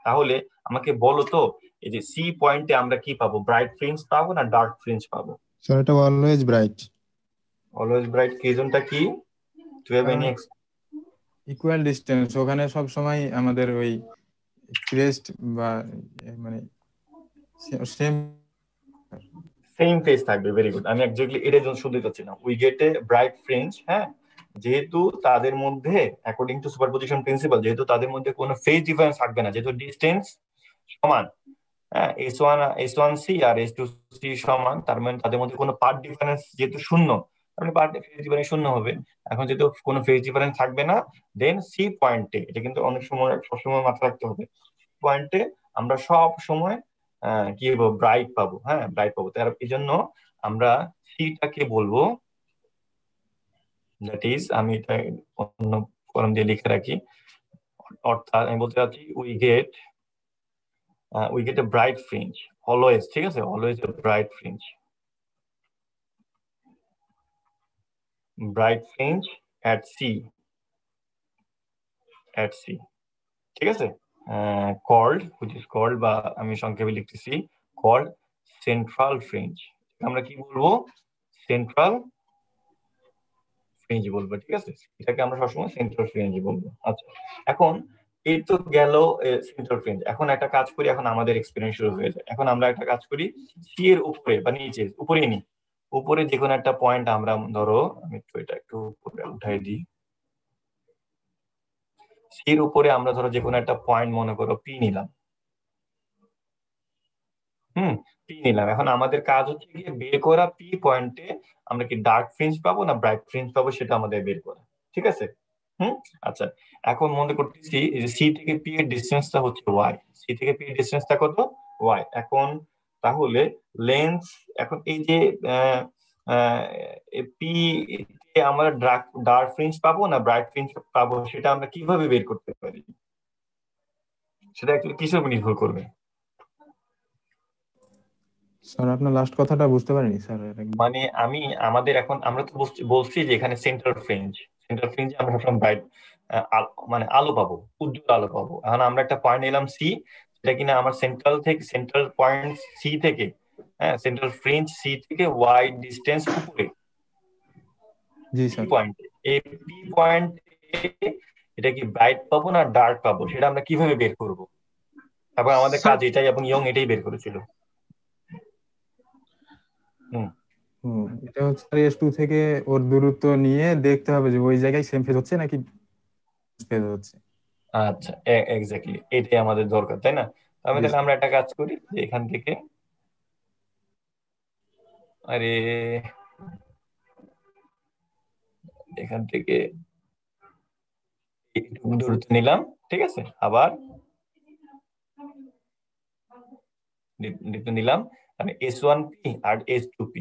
তাহলে আমাকে বলো তো, এই যে সি পয়েন্টে আমরা কি পাবো, ব্রাইট ফ্রিঞ্জ পাবো না ডার্ক ফ্রিঞ্জ পাবো? স্যার এটা অলওয়েজ ব্রাইট। অলওয়েজ ব্রাইট, রিজনটা কি? To have any equal distance, ওখানে সব সময় আমাদের ওই ক্রেস্ট বা মানে সেম ফেজ থাকবে। ভেরি গুড, আমি এক্স্যাক্টলি এটার জন্য শুনতে চাচ্ছিলাম। We get a bright fringe, হ্যাঁ, যেহেতু তাদের মধ্যে অ্যাকর্ডিং টু সুপারপজিশন প্রিন্সিপাল, যেহেতু তাদের মধ্যে কোনো ফেজ ডিফারেন্স থাকবে না, যেহেতু ডিস্টেন্স সমান, হ্যাঁ, S1C আর S2C সমান, তার মানে তাদের মধ্যে কোনো পার্ট ডিফারেন্স যেহেতু শূন্য, তার মানে পার্ট ফেজ ডিফারেন্স শূন্য হবে। এখন যেহেতু কোনো ফেজ ডিফারেন্স থাকবে না, দেন সি পয়েন্টে, এটা কিন্তু অনেক সময় সবসময় মাথায় রাখতে হবে, পয়েন্টে আমরা সব সময় কি বলবো, ব্রাইট পাবো। হ্যাঁ, ব্রাইট পাবো, তার এই জন্য আমরা সিটাকে বলবো, দ্যাট ইজ, আমি এটা অন্য কলম দিয়ে লিখে রাখি, অর্থাৎ আমি বলতে চাচ্ছি we get a bright fringe always, ঠিক আছে, always a bright fringe at C, ঠিক আছে, called, which is called, বা আমি সংক্ষেপে লিখতেছি called central fringe। আমরা কি বলবো, সেন্ট্রাল ফ্রিঞ্জ বলবো, ঠিক আছে, এটাকে আমরা সবসময় সেন্ট্রাল ফ্রিঞ্জ বলবো। আচ্ছা, এখন এই তো গেল সেন্ট্রাল ফ্রিঞ্জ। এখন একটা কাজ করি, এখন আমাদের এক্সপেরিয়েন্স শুরু হয়ে যায়। এখন আমরা একটা কাজ করি, সি এর উপরে বা নিচে, উপরে নি, উপরে যে কোনো একটা পয়েন্ট আমরা, ধরো আমি একটু এটা একটু উপরে উঠাই দিই, সির উপরে আমরা ধরো যে কোনো একটা পয়েন্ট মনে করো পি নিলাম। পি নিলাম। এখন আমাদের কাজ হচ্ছে গিয়ে বের করা পি পয়েন্টে আমরা কি ডার্ক ফ্রিঞ্জ পাবো না ব্রাইট ফ্রিঞ্জ পাবো, সেটা আমাদের বের করা, ঠিক আছে। আচ্ছা, এখন মনে করতেছি যে সি থেকে পি এর ডিসটেন্সটা হচ্ছে ওয়াই, সি থেকে পি এর ডিসটেন্সটা কত, ওয়াই। এখন তাহলে লেন্স, এখন এই যে পি তে আমরা ডার্ক ফ্রিঞ্জ পাবো না ব্রাইট ফ্রিঞ্জ পাবো, সেটা আমরা কিভাবে বের করতে পারি, সেটা অ্যাকচুয়ালি কিসের উপর নির্ভর করবে? স্যার আপনার লাস্ট কথাটা বুঝতে পারিনি স্যার। মানে আমাদের এখন আমরা তো বলছি যে এখানে সেন্ট্রাল ফ্রিঞ্জ আমরা সবসময় ব্রাইট, মানে আলো পাবো, উজ্জ্বল আলো পাবো। এখন আমরা একটা পয়েন্ট নিলাম সি, সেটা কিনা আমার সেন্ট্রাল পয়েন্ট সি থেকে, হ্যাঁ, সেন্ট্রাল ফ্রিঞ্জ সি থেকে ওয়াই ডিস্টেন্স উপরে, জি পি স্যার। পয়েন্ট, এই পি পয়েন্ট এটা কি ব্রাইট পাবো না ডার্ক পাবো, সেটা আমরা কিভাবে বের করব? তারপর আমাদের কাজ এটাই, এবং ইয়ং এটাই বের করেছিল। এটা হচ্ছে S2 থেকে ওর দূরত্ব নিয়ে দেখতে হবে যে ওই জায়গায় সেম ফেজ হচ্ছে নাকি ফেজ হচ্ছে। আচ্ছা, এক্স্যাক্টলি এটাই আমাদের দরকার, তাই না? তাহলে আমরা একটা কাজ করি, যে এখান থেকে, আরে এখান থেকে দূরত্ব নিলাম, ঠিক আছে, আবার নিলাম, মানে S1P আর S2P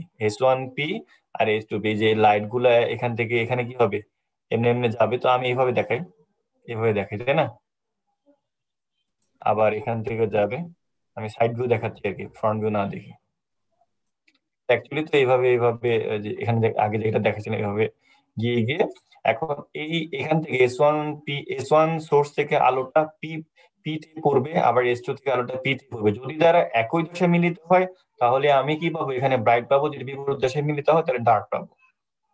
আর S2P, যে লাইট গুলা এখান থেকে এখানে কি হবে, এমনি এমনি যাবে। তো আমি এইভাবে দেখাই, তাই না? আবার এখান থেকে যাবে, আমি সাইড ভিউ দেখাচ্ছি আর কি, ফ্রন্ট ভিউ না দেখি। অ্যাকচুয়ালি তো এইভাবে যে এখানে আগে যেটা দেখাচ্ছিলাম, এইভাবে গিয়ে এখন এখান থেকে S1 সোর্স থেকে আলোটা পি তে পড়বে, আবার S2 থেকে আলোটা পি তে পড়বে। যদি তারা একই দশায় মিলিত হয়, তাহলে আমি কি পাবো, এখানে ব্রাইট পাবো। যদি বিপরীত দশায় মিলিত হয়, তাহলে ডার্ক পাবো,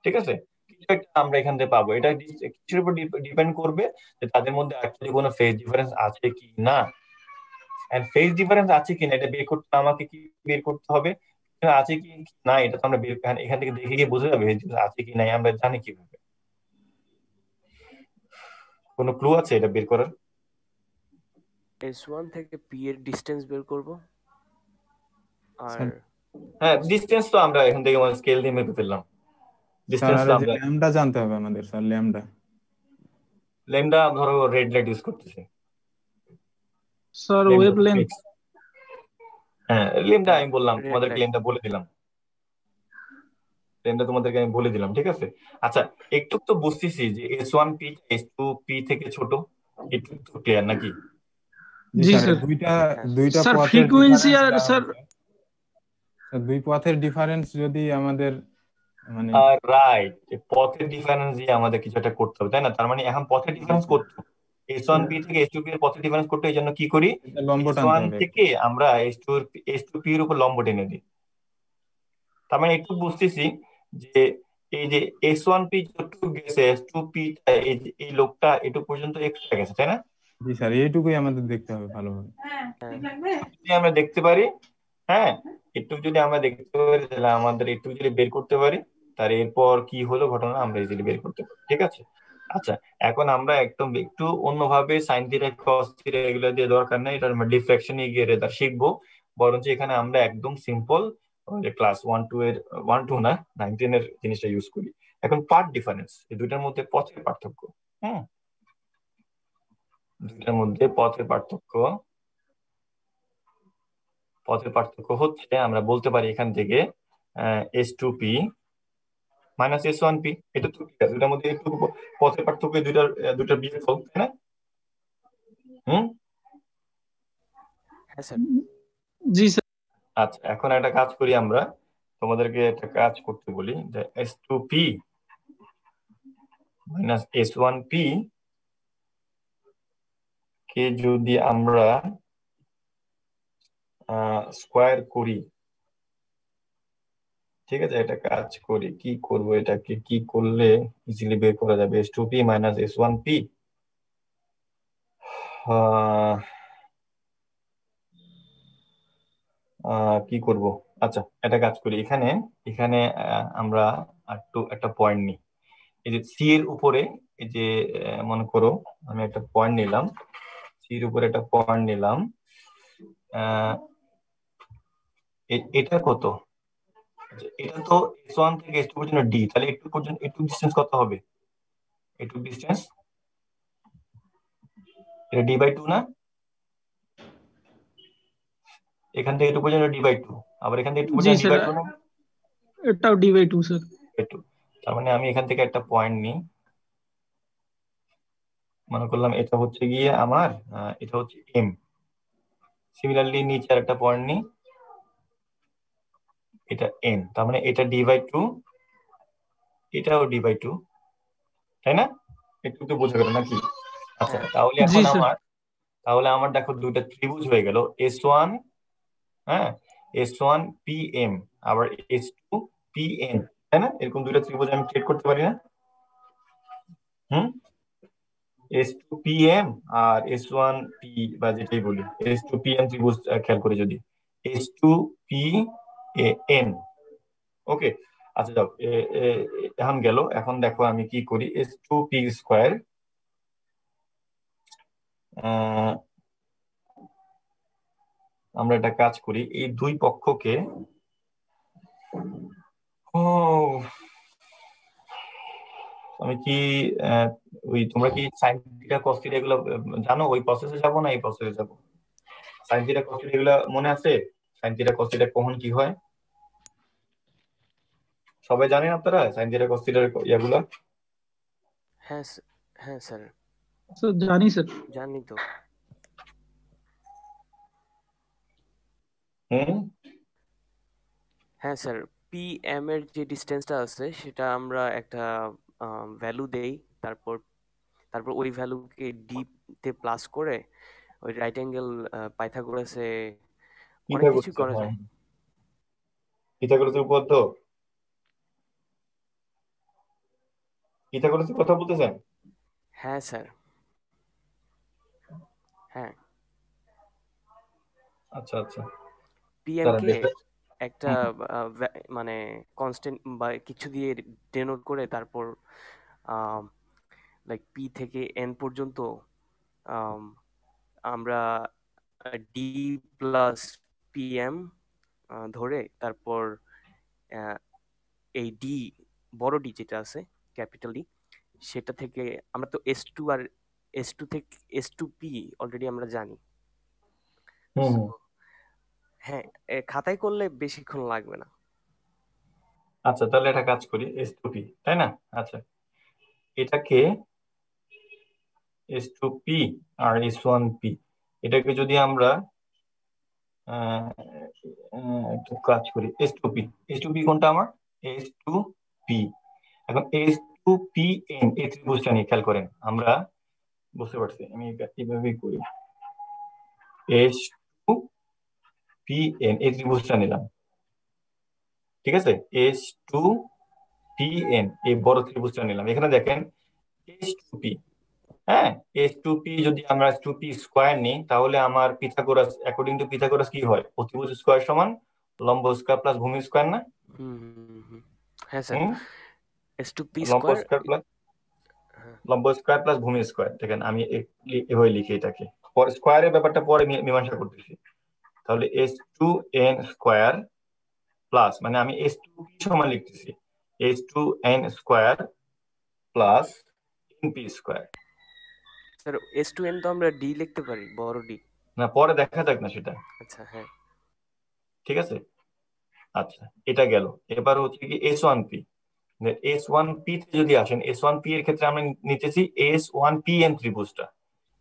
ঠিক আছে। কিছু একটা আমরা এখান থেকে পাবো। এটা কিছুর উপর ডিপেন্ড করবে যে তাদের মধ্যে অ্যাকচুয়ালি কোনো ফেজ ডিফারেন্স আছে কি না। এন্ড ফেজ ডিফারেন্স আছে কিনা এটা বের করতে আমাকে কি বের করতে হবে, আছে কি না, এটা তো আমরা এখান থেকে দেখে গিয়ে বুঝে যাবে আছে কি নাই, আমরা জানি কিভাবে। কোনো ক্লু আছে এটা বের করার? S1 থেকে P এর ডিসটেন্স বের করব, আর হ্যাঁ, ডিসটেন্স তো আমরা এখান থেকে স্কেল দিয়ে মেপে ফেললাম। ডিসটেন্স তো আমরা ল্যামডা জানতে হবে আমাদের স্যার। ল্যামডা ধরো রেড লাইট ইউজ করতেছে স্যার ওয়েভলেন্থ। হ্যাঁ, ল্যামডা আমি বললাম Red তোমাদেরকে, light। ল্যামডা বলে দিলাম, তোমাদেরকে আমি বলে দিলাম, ঠিক আছে। আচ্ছা, একটু তো বুঝতেছি যে S1P S2P থেকে ছোট, একটু তো ক্লিয়ার নাকি? জি স্যার। দুইটা স্যার পথের ফ্রিকোয়েন্সি আর স্যার দুই পথের ডিফারেন্স যদি আমাদের মানে রাইট, পথের ডিফারেন্স দিয়ে আমাদের কিছু একটা করতে হবে, তাই না? তার মানে এখন পথের ডিফারেন্স করতে S1P থেকে S2P এর পথের ডিফারেন্স করতে, এই জন্য কি করি, লম্ব টানতে S1 হবে। থেকে আমরা S2P এর উপর লম্ব টেনে দিই। তার মানে একটু বুঝতেছি যে এই যে S1P যতটুকু গেছে, S2P এই লোকটা এটুকু পর্যন্ত এক্সট্রা গেছে, তাই না? জি স্যার, এইটুকুই আমাদের দেখতে হবে ভালোভাবে। যদি আমরা দেখতে পারি, হ্যাঁ, একটু যদি আমরা দেখতে পারি, তাহলে আমাদের একটু যদি বের করতে পারি, তার এরপর কি হলো ঘটনা আমরা ইজিলি বের করতে পারি, ঠিক আছে। আচ্ছা, এখন আমরা একটু অন্যভাবে সাইন থিটা কস থিটা এগুলো দিয়ে দরকার নেই, এটা আমরা ডিফ্রাকশনে গিয়ে এটা শিখবো। বরঞ্চ এখানে আমরা একদম সিম্পল ক্লাস 1-2 এর 1-2 না 9-10 এর জিনিসটা ইউজ করি। এখন পার্ট ডিফারেন্স, এই দুইটার মধ্যে পথের পার্থক্য। হ্যাঁ, দুইটার মধ্যে পথের পার্থক্য হচ্ছে আমরা বলতে পারি এখান থেকে S2P মাইনাস S1P। এটা তো কি দুইটার মধ্যে একটু পথের পার্থক্য, দুইটার বিয়োগফল, তাই না? হ্যাঁ স্যার। জি স্যার। আচ্ছা, এখন একটা কাজ করি, আমরা তোমাদেরকে একটা কাজ করতে বলি যে S2P মাইনাস S1P কে যদি আমরা স্কোয়ার করি, ঠিক আছে? এটা কাজ করি, কি করব, এটাকে কি করলে ইজিলি বের করা যাবে? S2P মাইনাস S1P কি করব? আচ্ছা, এটা কাজ করি, এখানে এখানে আমরা একটা পয়েন্ট নিই, এই যে সি এর উপরে, এই যে মনে করো আমি একটা পয়েন্ট নিলাম, সি এর উপরে একটা পয়েন্ট নিলাম, এটা কত? এটা তো S1 থেকে S2 পর্যন্ত ডি, তাহলে একটু ডিসটেন্স কত হবে? একটু ডিসটেন্স, এটা D/2 না? এখান থেকে একটু পর্যন্ত D/2, আবার এখান থেকে একটু জি পর্যন্ত স্যার, D/2 না? এটাও D/2 স্যার। একটু, তার মানে আমি এখান থেকে একটা পয়েন্ট নিই, মনে করলাম এটা হচ্ছে গিয়ে আমার এটা হচ্ছে এম। সিমিলারলি নিচে আর একটা পয়েন্ট নিই, এটা এন, তার মানে এটা D/2, এটাও D/2, তাই না? একটু তো বোঝা গেল নাকি? আচ্ছা, হ্যাঁ তাহলে জি এখন স্যার। আমার দেখো দুইটা ত্রিভুজ হয়ে গেল, S1, হ্যাঁ, S1PM, আবার S2PM, তাই না? এরকম দুইটা ত্রিভুজ আমি ক্রিয়েট করতে পারি না? S2PM আর S1P, বা যেটাই বলি S2PM ত্রিভুজ খেয়াল করে যদি S2PN, ওকে। আচ্ছা যাও, এখন গেল, এখন দেখো আমি কি করি, S2P স্কোয়ার, আমরা একটা কাজ করি, এই দুই পক্ষকে আমি কি ওই তোমরা কি সাইন থিটা কস থিটা এগুলো জানো? ওই প্রসেসে যাবো না এই প্রসেসে যাবো? সাইন থিটা কস থিটা এগুলো মনে আছে? সাইন থিটা কস থিটা কখন কি হয় সবাই জানেন আপনারা? সাইন থিটা কস থিটার ইয়াগুলো হ্যাঁ হ্যাঁ স্যার, স্যার জানি স্যার। জানি তো। হ্যাঁ স্যার, পি এম এর যে ডিস্টেন্সটা আছে সেটা আমরা একটা ভ্যালু দেই, তারপর ওই ভ্যালুকে ডি তে প্লাস করে ওই রাইট অ্যাঙ্গেল পাইথাগোরাসে অনেক কিছু করা যায়। পিথাগোরাসের উপপাদ্য, পিথাগোরাসের কথা বলতেছেন? হ্যাঁ স্যার, হ্যাঁ। আচ্ছা আচ্ছা, পিএম দাঁড়ান কে দেখে। একটা মানে কনস্ট্যান্ট বা কিছু দিয়ে ডেনোট করে, তারপর লাইক পি থেকে এন পর্যন্ত আমরা ডি প্লাস পিএম ধরে, তারপর এই ডি, বড় ডি যেটা আছে ক্যাপিটাল ডি, সেটা থেকে আমরা তো S2 আর S2 থেকে S2P অলরেডি আমরা জানি। So, হ্যাঁ, খাতায় করলে বেশিক্ষণ লাগবে না। আচ্ছা, তাহলে একটা কাজ করি, S2P, তাই না? আচ্ছা, এটাকে S2P আর S1P, এটাকে যদি আমরা একটু কাজ করি, S2P কোনটা আমার? S2P। এখন S2PN এই ত্রিভুজটা নিয়ে খেয়াল করেন, আমরা বুঝতে পারছি, আমি এইভাবেই করি, S2PN এই ত্রিভুজটা নিলাম, ঠিক আছে? S2PN এই বড় ত্রিভুজটা নিলাম, এখানে দেখেন S2P, হ্যাঁ, S2P যদি আমরা S2P স্কোয়ার নিই, তাহলে আমার পিথাগোরাস, অ্যাকর্ডিং টু পিথাগোরাস কি হয়? অতিভুজ স্কোয়ার সমান লম্ব স্কোয়ার প্লাস ভূমি স্কোয়ার, না? হ্যাঁ স্যার, S2P লম্ব স্কয়ার। স্কোয়ার প্লাস ভূমি স্কোয়ার। দেখেন আমি এভাবে লিখি এটাকে, পরে স্কোয়ারের ব্যাপারটা পরে মীমাংসা করতেছি। তাহলে h2n স্কয়ার প্লাস, মানে আমি h2p সমান লিখতেছি h2n square plus np square. Sir S2n তো আমরা ডি লিখতে পারি, বড় ডি। না, পরে দেখা যাক না সেটা। আচ্ছা হ্যাঁ। ঠিক আছে, আচ্ছা এটা গেল। এবার হচ্ছে কি S1p। S1p তে যদি আসেন, S1p এর ক্ষেত্রে আমরা নিতেছি S1pn ত্রিভুজটা।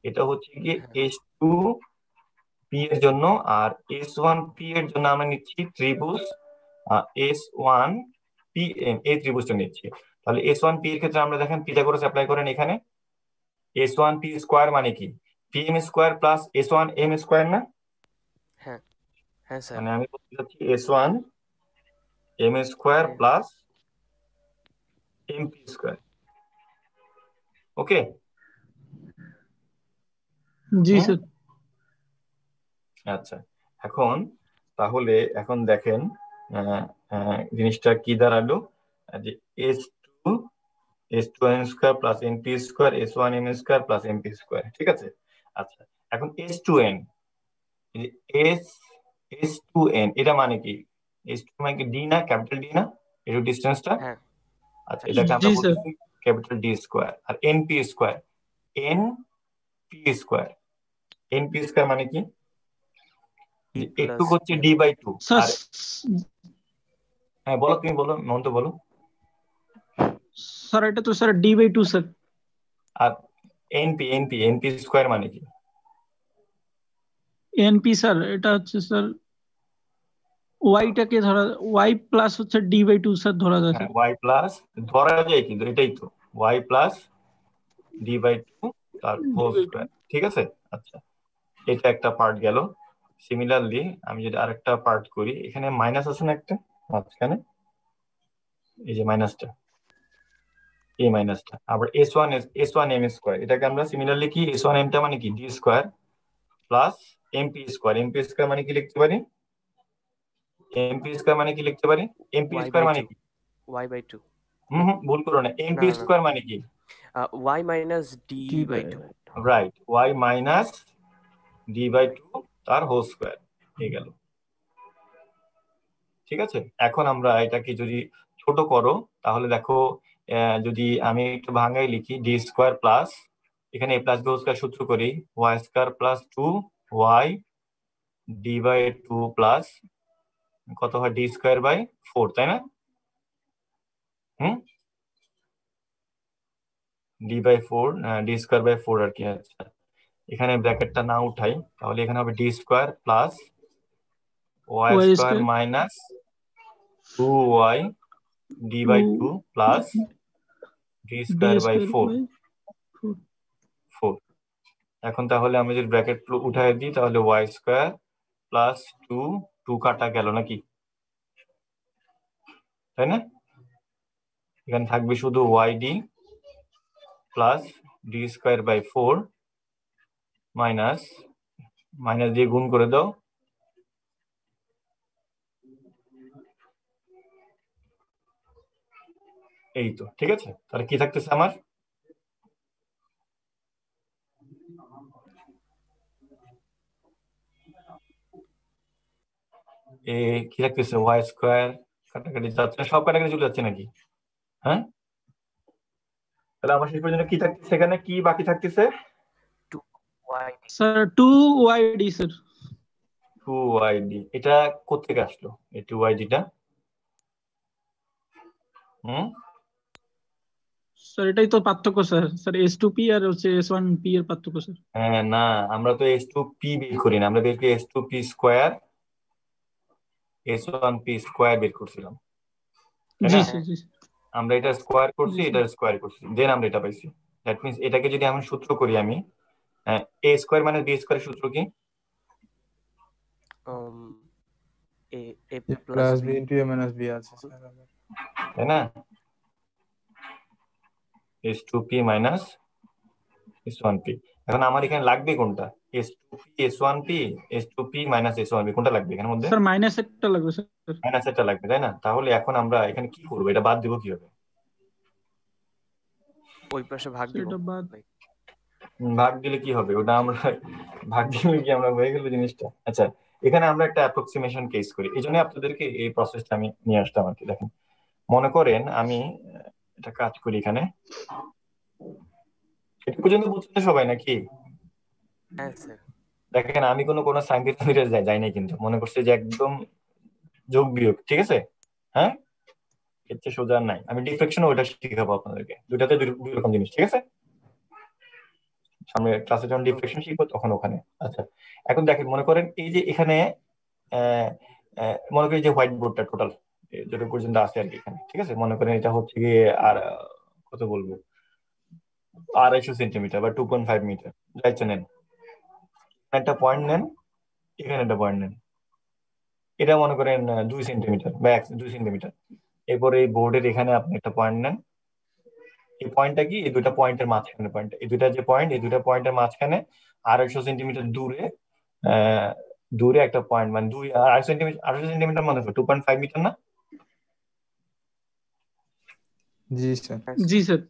এটা হচ্ছে কি S2p এর জন্য, আর S1p এর জন্য আমরা নিচ্ছি ত্রিভুজ S1pn, এই ত্রিভুজটা নিচ্ছি। তাহলে S1p এর ক্ষেত্রে আমরা দেখেন পিথাগোরাস অ্যাপ্লাই করেন এখানে। S1p স্কয়ার মানে কি pm square plus S1m square না? হ্যাঁ হ্যাঁ স্যার। মানে আমি বলতে চাচ্ছি S1m স্কয়ার হ্যাঁ প্লাস mp স্কয়ার। ওকে। জি হুম, স্যার। আচ্ছা। এখন তাহলে এখন দেখেন জিনিসটা কি দাঁড়ালো, যে S2n square plus np square S1m square plus mp square. ঠিক আছে, আচ্ছা। এখন S2n, এস S2n এটা মানে কি? S2 মানে কি ডি না, ক্যাপিটাল ডি না, একটু ডিস্টেন্সটা। হ্যাঁ আচ্ছা, এটাকে আমরা জি স্যার। বলতেছি ক্যাপিটাল ডি স্কয়ার। আর NP square, NP square, NP square মানে কি? ডি যে একটু প্লাস হচ্ছে M. D by two. Sir আর হ্যাঁ বলো, তুমি বলো, মন তো বলো। স্যার এটা তো স্যার D/2 স্যার। আর এনপি এনপি এনপি স্কয়ার মানে কি? এনপি স্যার এটা হচ্ছে স্যার ওয়াইটাকে ধরা, ওয়াই প্লাস হচ্ছে D/2 স্যার ধরা যায় হ্যাঁ, স্যার। ওয়াই প্লাস ধরা যায়, কিন্তু এটাই তো Y plus D by two তার হোল D/2। স্কয়ার। ঠিক আছে, আচ্ছা এটা একটা পার্ট গেল। সিমিলারলি আমি যদি আরেকটা পার্ট করি, এখানে মাইনাস আছে না একটা মাঝখানে, এই যে মাইনাসটা, এই মাইনাসটা। আবার S1m স্কয়ার, এটাকে আমরা সিমিলারলি কি S1m টা মানে কি D square plus MP square. MP square মানে কি লিখতে পারি? এমপি স্কয়ার মানে কি লিখতে পারি? এমপি ওয়াই স্কয়ার বাই মানে টু। কি? Y by two. ভুল করো না, না এমপি না না, স্কয়ার মানে কি? Y minus D D by by two. Right, Y minus D by two তার হোল স্কয়ার হয়ে গেল। ঠিক আছে, এখন আমরা এটাকে যদি ছোট করো, তাহলে দেখো যদি আমি একটু ভাঙাই লিখি ডি স্কয়ার প্লাস, এখানে A plus B whole square সূত্র করি, Y square plus two Y D by two plus কত হয় ডি স্কয়ার বাই ফোর, তাই না? হুম, D by four, D square by four আর কি। আচ্ছা, এখানে ব্র্যাকেটটা না উঠাই, তাহলে এখানে হবে D square plus Y Y square square minus two Y D two by two plus D D square by square four. By 4। Four. এখন তাহলে আমি যদি ব্র্যাকেট উঠাই দিই, তাহলে Y square plus two, two কাটা গেল নাকি, তাই না? এখানে থাকবে শুধু Y D plus D square by four minus, minus দিয়ে গুণ করে দাও, এই তো। ঠিক আছে, তাহলে কি থাকতেছে আমার? কি থাকতেছে? ওয়াই স্কয়ার কাটাকাটি যাচ্ছে, সব কাটাকাটি চলে যাচ্ছে নাকি? হ্যাঁ, তাহলে আমার শেষ পর্যন্ত কি থাকতেছে, এখানে কি বাকি থাকতেছে? Two Y D. Sir 2YD sir. Two Y D. এটা কোথেকে আসলো এই টু ওয়াই ডিটা? হুম, স্যার এটাই তো পার্থক্য স্যার। স্যার S2P আর হচ্ছে S1P এর পার্থক্য স্যার। হ্যাঁ না, আমরা তো এস টু পি বের করি না, আমরা বের করি S two P square, S1p square বের করছিলাম, তাই জি না? স্যার। জি আমরা এটা স্কোয়ার করছি, জি এটা স্যার। স্কোয়ার করছি, দেন আমরা এটা পাইছি। দ্যাট মিনস এটাকে যদি আমি সূত্র করি, আমি এ স্কোয়ার মানে বি স্কোয়ার সূত্র কি? A A A plus plus B B. Into A minus B আছে স্যার আবার। তাই না? S2p minus S1p। এখন আমার এখানে লাগবে কোনটা? S2p S1p, S2p minus S1p, কোনটা লাগবে এখানের মধ্যে? স্যার মাইনাস একটা লাগবে স্যার। মাইনাস একটা লাগবে, তাই না? তাহলে এখন আমরা এখানে কি করবো, এটা বাদ দিব কিভাবে? ওই পাশে ভাগ দিব। সেটা বাদ। ভাগ দিলে কি হবে ওটা আমরা ভাগ দিলে কি আমরা হয়ে গেল জিনিসটা? আচ্ছা, এখানে আমরা একটা অ্যাপ্রক্সিমেশন কেস করি, এই জন্য আপনাদেরকে এই প্রসেসটা আমি নিয়ে আসলাম আর কি। দেখেন মনে করেন আমি একটা কাজ করি এখানে, এটা পর্যন্ত বুঝতে সবাই নাকি? হ্যাঁ স্যার। দেখেন আমি কোনো সাইন্টিফিক মেথডে যাই নাই, কিন্তু মনে করছি যে একদম যোগ বিয়োগ, ঠিক আছে? হ্যাঁ, এর চেয়ে সোজা আর নাই। আমি ডিফ্লেকশন ওইটা শিখাবো আপনাদেরকে, দুইটাতে দুই রকম জিনিস, ঠিক আছে? সামনে ক্লাসে যখন ডিফ্লেকশন শিখবো তখন ওখানে। আচ্ছা, এখন দেখেন মনে করেন এই যে এখানে মনে করি যে হোয়াইট বোর্ডটা টোটাল যেটা পর্যন্ত আছে আর কি এখানে, ঠিক আছে? মনে করেন এটা হচ্ছে গিয়ে আর কত বলবো 250 সেন্টিমিটার বা 2.5 মিটার, যাইছে নেন। একটা পয়েন্ট নেন, এখানে একটা পয়েন্ট নেন, এটা মনে করেন 2 সেন্টিমিটার বা 2 সেন্টিমিটার। এরপরে এই বোর্ডের এখানে আপনি একটা পয়েন্ট নেন, এই পয়েন্টটা কি, এই দুটা পয়েন্টের মাঝখানে পয়েন্ট, এই দুটা যে পয়েন্ট, এই দুটা পয়েন্টের মাঝখানে 250 সেন্টিমিটার দূরে দূরে একটা পয়েন্ট, মানে 250 সেন্টিমিটার মানে 2.5 মিটার না? জি স্যার। জি স্যার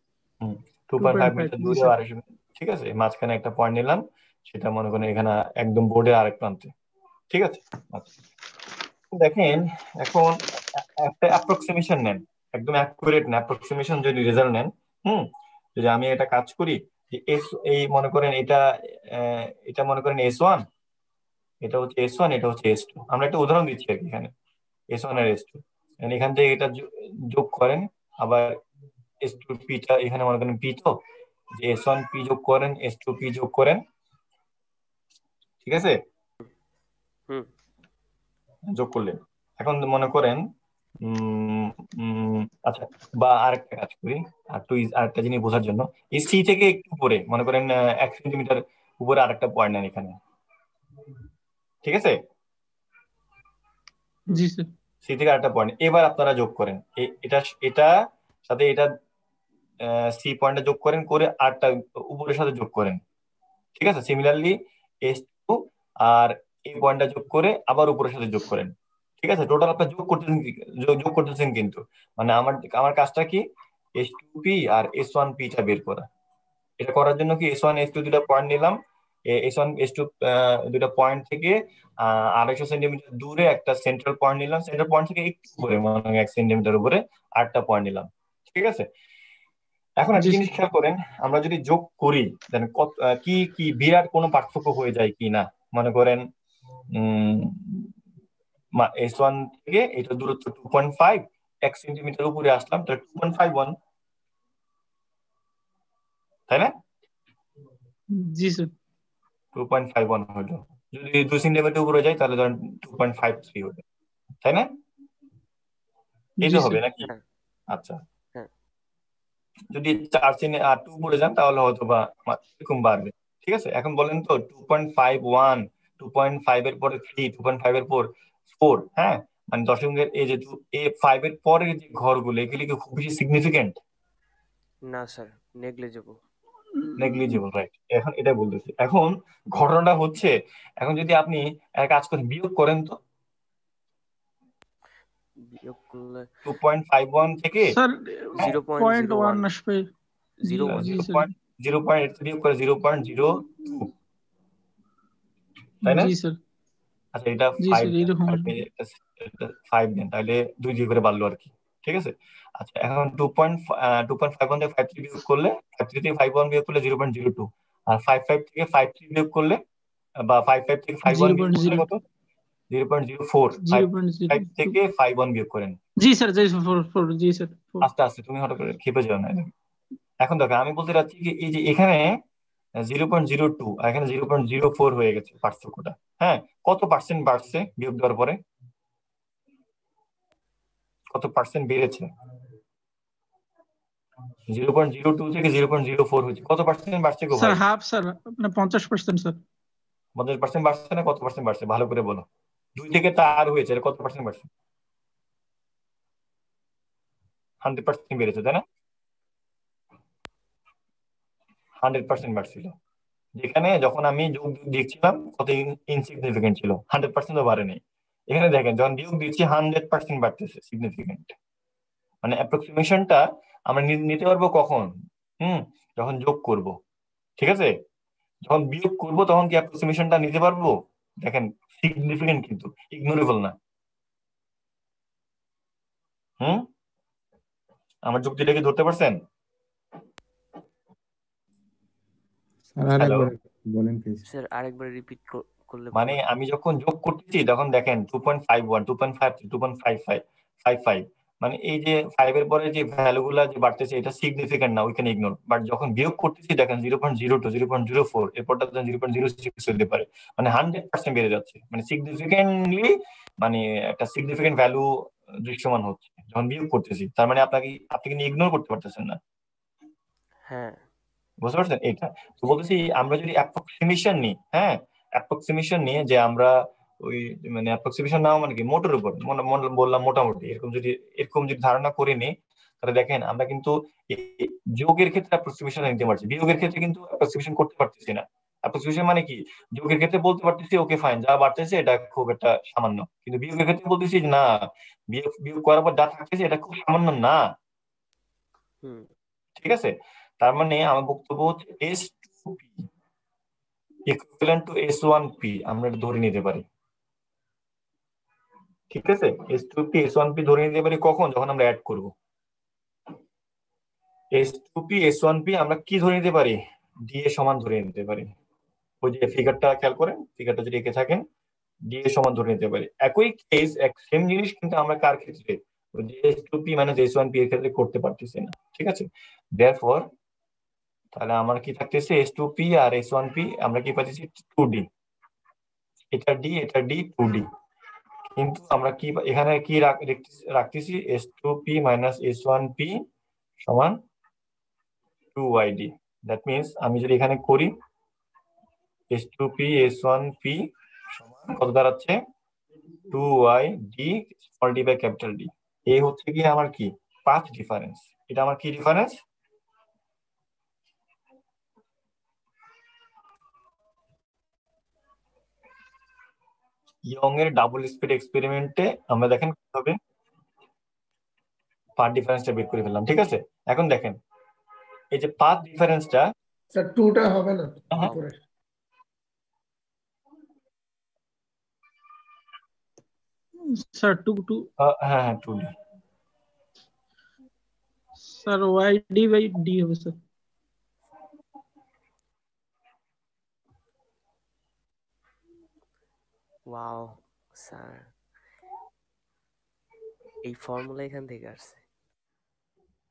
2.5 মিটার 2.5 জি দূরে স্যার 250 মিটার, ঠিক আছে? মাঝখানে একটা পয়েন্ট নিলাম, সেটা মনে করেন এখানে একদম বোর্ডের আরেক প্রান্তে, ঠিক আছে? আচ্ছা, দেখেন এখন একটা অ্যাপ্রক্সিমেশন নেন, একদম অ্যাকুরেট না, অ্যাপ্রক্সিমেশন যদি রেজাল্ট নেন, যদি আমি একটা কাজ করি যে এই মনে করেন এটা মনে করেন S1, এটা হচ্ছে S1, এটা হচ্ছে S2, আমরা একটা উদাহরণ দিচ্ছি আর কি এখানে, S1 আর S2, এখান থেকে এটা যোগ করেন, আবার S2 পিটা এখানে মনে করেন পি, তো যে S1 পি যোগ করেন, S2 পি যোগ করেন, ঠিক আছে? হুম। যোগ করলেন। এখন মনে করেন আচ্ছা, বা আরেকটা কাজ করি, আরেকটা জিনিস বোঝার জন্য, এই সি থেকে একটু উপরে মনে করেন 1 সেন্টিমিটার উপরে আরেকটা পয়েন্ট নেন এখানে, ঠিক আছে? জি স্যার সি থেকে আরেকটা পয়েন্ট, এবার আপনারা যোগ করেন এটা এটা সাথে এটা সি পয়েন্টে যোগ করেন, করে আরটা উপরের সাথে যোগ করেন, ঠিক আছে? সিমিলারলি S2 আর এই পয়েন্টটা যোগ করে আবার উপরের সাথে যোগ করেন, ঠিক আছে? টোটাল আপনার যোগ করতেছেন কিন্তু, মানে আমার কাজটা কি, S2P আর S1P টা বের করা। এটা করার জন্য কি S1 S2 দুটা পয়েন্ট নিলাম, S1 S2 দুটা পয়েন্ট থেকে 250 সেন্টিমিটার দূরে একটা সেন্ট্রাল পয়েন্ট নিলাম, সেন্ট্রাল পয়েন্ট থেকে একটু উপরে মানে 1 সেন্টিমিটার উপরে আরেকটা পয়েন্ট নিলাম, ঠিক আছে? এখন একটা জি জিনিস খেয়াল করেন, আমরা যদি যোগ করি দেন কি কি বিরাট কোনো পার্থক্য হয়ে যায় কি না? মনে করেন S1 থেকে এটা দূরত্ব 2.5, 1 সেন্টিমিটার উপরে আসলাম, তাহলে 2.51, তাই না? জি স্যার 2.51 হলো। যদি 2 সেন্টিমিটার উপরে যাই তাহলে ধরেন 2.53 হলো, তাই না? এই জি তো হবে স্যার নাকি? হ্যাঁ আচ্ছা, হ্যাঁ যদি 4 সেন্টিমিটার আর 2 উপরে যান তাহলে হয়তো বা এরকম বাড়বে, ঠিক আছে? এখন বলেন তো 2.51, 2.5 এর পরে 3, 2.5 এর পর 4, হ্যাঁ, মানে দশমিকের এই যে 5 এর পরের যে ঘরগুলো এগুলি কি খুব বেশি সিগনিফিকেন্ট? না স্যার, নেগলিজেবল। Negligible, right. এখন এটা বলতেছি, এখন ঘটনাটা হচ্ছে, এখন যদি আপনি এক কাজ করেন, বিয়োগ করেন তো বিয়োগ করলে 2.51 থেকে, স্যার হ্যাঁ, 0.1 আসবে জি 0.01 জি স্যার 0.8 বিয়োগ করে 0.02, তাই না? জি স্যার আচ্ছা, এটা জি 5 স্যার দেন, এরকম 5 দেন, তাহলে 2 দিয়ে করে বাড়লো আর কি, ঠিক আছে? আচ্ছা, এখন 2.51 থেকে 53 বিয়োগ করলে, 53 থেকে 51 বিয়োগ করলে 0.02, আর 55 থেকে 53 বিয়োগ করলে বা 55 থেকে 51 বিয়োগ করলে 0.0 কত? 0.04। 5 0.02 থেকে 51 বিয়োগ করেন। জি স্যার জি স্যার জি স্যার আস্তে আস্তে, তুমি হঠাৎ করে ক্ষেপে যাও না। এখন দেখো আমি বলতে চাচ্ছি যে এই যে এখানে 0.02 আর এখানে 0.04 হয়ে গেছে পার্থক্যটা, হ্যাঁ, কত পার্সেন্ট বাড়ছে বিয়োগ দেওয়ার পরে? কত পার্সেন্ট বেড়েছে? 0.02 থেকে 0.04 হয়েছে, কত পার্সেন্ট বাড়ছে গো স্যার ভাই? হাফ স্যার আপনার 50% স্যার 50% বাড়ছে না? কত পার্সেন্ট বাড়ছে ভালো করে বলো। 2 থেকে 4 হয়েছে, কত পার্সেন্ট বাড়ছে? 100% বেড়েছে, তাই না? 100% বাড়ছিল, যেখানে যখন আমি যোগ দেখছিলাম কত ইনসিগনিফিকেন্ট ছিল, 100% বাড়েনি। এখানে দেখেন যখন বিয়োগ দিচ্ছি 100% বাড়তেছে, সিগনিফিকেন্ট। মানে অ্যাপ্রক্সিমেশনটা আমরা নিতে পারবো কখন? যখন যোগ করব, ঠিক আছে? যখন বিয়োগ করব তখন কি অ্যাপ্রক্সিমেশনটা নিতে পারবো? দেখেন সিগনিফিকেন্ট কিন্তু, ইগনোরেবল না। হুম, আমার যুক্তিটা কি ধরতে পারছেন? স্যার হ্যালো, আরেকবার বলেন প্লিজ। স্যার আরেকবার রিপিট করলে মানে ভালো। আমি যখন যোগ করতেছি তখন দেখেন 2.51, 2.53, 2.55, মানে এই যে 5 এর পরে যে ভ্যালু গুলা যে বাড়তেছে এটা সিগনিফিকেন্ট না, উই ক্যান ইগনোর। বাট যখন বিয়োগ করতেছি দেখেন 0.02, 0.04, এরপরটা 0.06 হতে পারে, মানে 100% বেড়ে যাচ্ছে, মানে সিগনিফিকেন্টলি, মানে একটা সিগনিফিকেন্ট ভ্যালু দৃশ্যমান হচ্ছে যখন বিয়োগ করতেছি। তার মানে আপনি কিন্তু ইগনোর করতে পারতেছেন না, হ্যাঁ বুঝতে পারছেন এটা? তো জি বলতেছি আমরা যদি অ্যাপ্রক্সিমেশন নিই, হ্যাঁ, অ্যাপ্রক্সিমেশন নিয়ে যে আমরা ওই, মানে অ্যাপ্রক্সিমেশন নাও মানে কি, মোটের উপর বললাম মোটামুটি এরকম যদি ধারণা করে নিই, তাহলে দেখেন আমরা কিন্তু যোগের ক্ষেত্রে অ্যাপ্রক্সিমেশন নিতে পারছি, বিয়োগের ক্ষেত্রে কিন্তু অ্যাপ্রক্সিমেশন করতে পারতেছি না। অ্যাপ্রক্সিমেশন মানে কি, যোগের ক্ষেত্রে বলতে পারতেছি ওকে ফাইন, যা বাড়তেছে এটা খুব একটা সামান্য, কিন্তু বিয়োগের ক্ষেত্রে বলতেছি যে না, বিয়োগ বিয়োগ করার পর যা থাকতেছে এটা খুব সামান্য না। হুম ঠিক আছে, তার মানে আমার বক্তব্য হচ্ছে S2P ইকুইভ্যালেন্ট টু S1P আমরা এটা ধরে নিতে পারি। ঠিক আছে, S2P S1P ধরে নিতে পারি কখন, যখন আমরা অ্যাড করব। S2P S1P আমরা কি ধরে নিতে পারি, ডি এ সমান ধরে নিতে পারি। ওই যে ফিগারটা খেয়াল করেন, ফিগারটা যদি এঁকে থাকেন, ডি এ সমান ধরে নিতে পারি। একই কেস, সেম জিনিস, কিন্তু আমরা কার ক্ষেত্রে, ওই যে S2P মাইনাস S1P এর ক্ষেত্রে করতে পারতেছি না। ঠিক আছে, দেয়ারফর তাহলে আমার কি থাকতেছে, S2P আর S1P আমরা কি পাচ্ছি, 2D, এটা ডি 2D, কিন্তু আমরা কি এখানে কি রাখতেছি, S2P মাইনাস S1P সমান 2YD। দ্যাট মিনস আমি যদি এখানে করি S2P S1P সমান কত দাঁড়াচ্ছে, 2YD small D by capital D. এই হচ্ছে কি আমার কি পাথ ডিফারেন্স। এটা আমার কি ডিফারেন্স, ইয়ং এর ডাবল স্পিড এক্সপেরিমেন্টে আমরা দেখেন কিভাবে পাথ ডিফারেন্সটা বের করে ফেললাম। ঠিক আছে, এখন দেখেন এই যে পাথ ডিফারেন্সটা, স্যার টুটা হবে না Wow. উপরে? স্যার টু টু হ্যাঁ হ্যাঁ 2D, sir YD by D হবে স্যার। ওয়াও স্যার, এই ফর্মুলা এখান থেকে আসছে।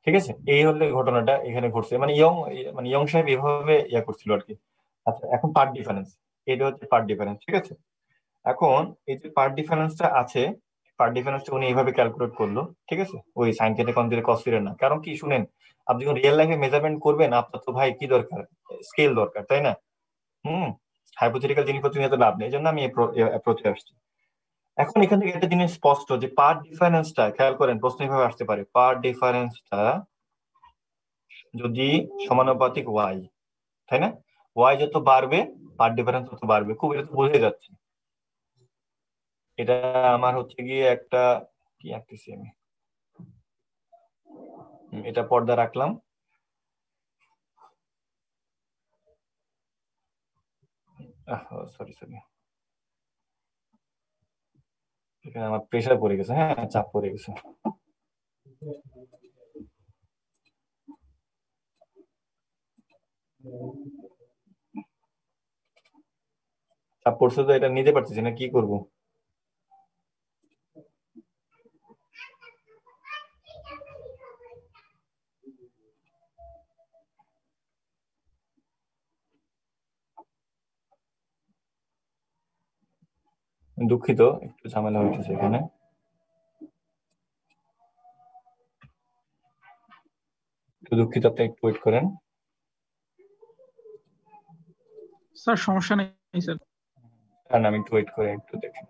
ঠিক আছে, এই হলে ঘটনাটা এখানে ঘটছে, মানে ইয়ং সাহেব এভাবে ইয়া করছিল আর কি। আচ্ছা, এখন পার্ট ডিফারেন্স, এটা হচ্ছে পার্ট ডিফারেন্স। ঠিক আছে, এখন এই যে পার্ট ডিফারেন্সটা আছে, পার্ট ডিফারেন্সটা উনি এইভাবে ক্যালকুলেট করলো। ঠিক আছে, ওই sine theta cos theta cos theta না, কারণ কি শুনেন, আপনি যখন রিয়েল লাইফে মেজারমেন্ট করবেন আপনার তো ভাই কি দরকার, স্কেল দরকার, তাই না? হুম, হাইপোথেটিক্যাল জিনিসপত্র নিয়ে তো লাভ নেই, এই জন্য আমি অ্যাপ্রোচে আসছি। এখন এখান থেকে একটা জিনিস স্পষ্ট যে পার্ট ডিফারেন্সটা খেয়াল করেন, প্রশ্ন এইভাবে আসতে পারে, পার্ট ডিফারেন্সটা যদি সমানুপাতিক ওয়াই, তাই না? ওয়াই যত বাড়বে পার্ট ডিফারেন্স তত বাড়বে, খুব এটা তো বোঝাই যাচ্ছে। এটা আমার হচ্ছে গিয়ে একটা কি আঁকতেছি আমি, এটা পর্দা রাখলাম। সরি সরি, এখানে আমার প্রেসার পড়ে গেছে, হ্যাঁ চাপ পড়ে গেছে। চাপ পড়ছে তো, এটা নিতে পারতেছি না, কি করব? দুঃখিত, একটু ঝামেলা হইতেছে এখানে। একটু দুঃখিত, আপনি একটু ওয়েট করেন। স্যার সমস্যা নেই স্যার। কারণ আমি একটু ওয়েট করে একটু দেখি।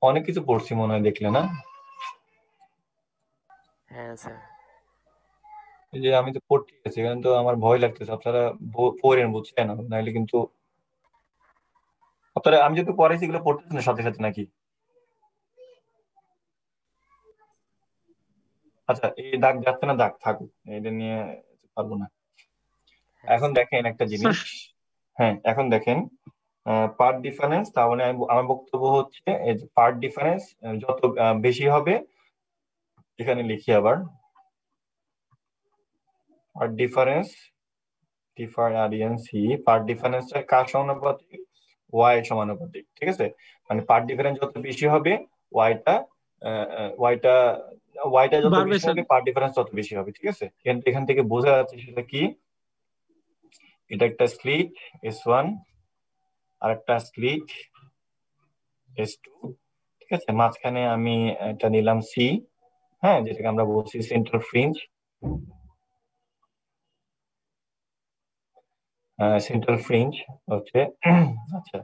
অনেক কিছু পড়ছি মনে হয়, দেখলে না? হ্যাঁ স্যার। এই যে আমি তো পড়তে গেছি, এখানে তো আমার ভয় লাগতেছে, আপনারা পড়েন বুঝছেন, নাহলে কিন্তু আপনারা, আমি যেহেতু পড়াইছি এগুলো পড়তেছেন না সাথে সাথে নাকি? আচ্ছা, এই দাগ যাচ্ছে না, দাগ থাকুক, এটা নিয়ে পারবো না। হ্যাঁ এখন দেখেন একটা স্যার জিনিস, হ্যাঁ এখন দেখেন পার্ট ডিফারেন্স, তার মানে আমার বক্তব্য হচ্ছে এই যে পার্ট ডিফারেন্স যত বেশি হবে, এখানে লিখি আবার পার্ট ডিফারেন্স পার্ট ডিফারেন্সটা কার সমানুপাতিক, ওয়াই এর সমানুপাতিক, ঠিক আছে? মানে পার্ট ডিফারেন্স যত বেশি হবে ওয়াইটা ওয়াইটা ওয়াইটা যত বাড়বে বেশি স্যার। হবে পার্ট ডিফারেন্স তত বেশি হবে, ঠিক আছে? এখান থেকে বোঝা যাচ্ছে সেটা কি, এটা একটা স্লিট S1 আর একটা স্লিট S2, ঠিক আছে? মাঝখানে আমি এটা নিলাম সি, হ্যাঁ, যেটাকে আমরা বলছি সেন্ট্রাল ফ্রিঞ্জ। সেন্ট্রাল ফ্রিঞ্জ হচ্ছে আচ্ছা,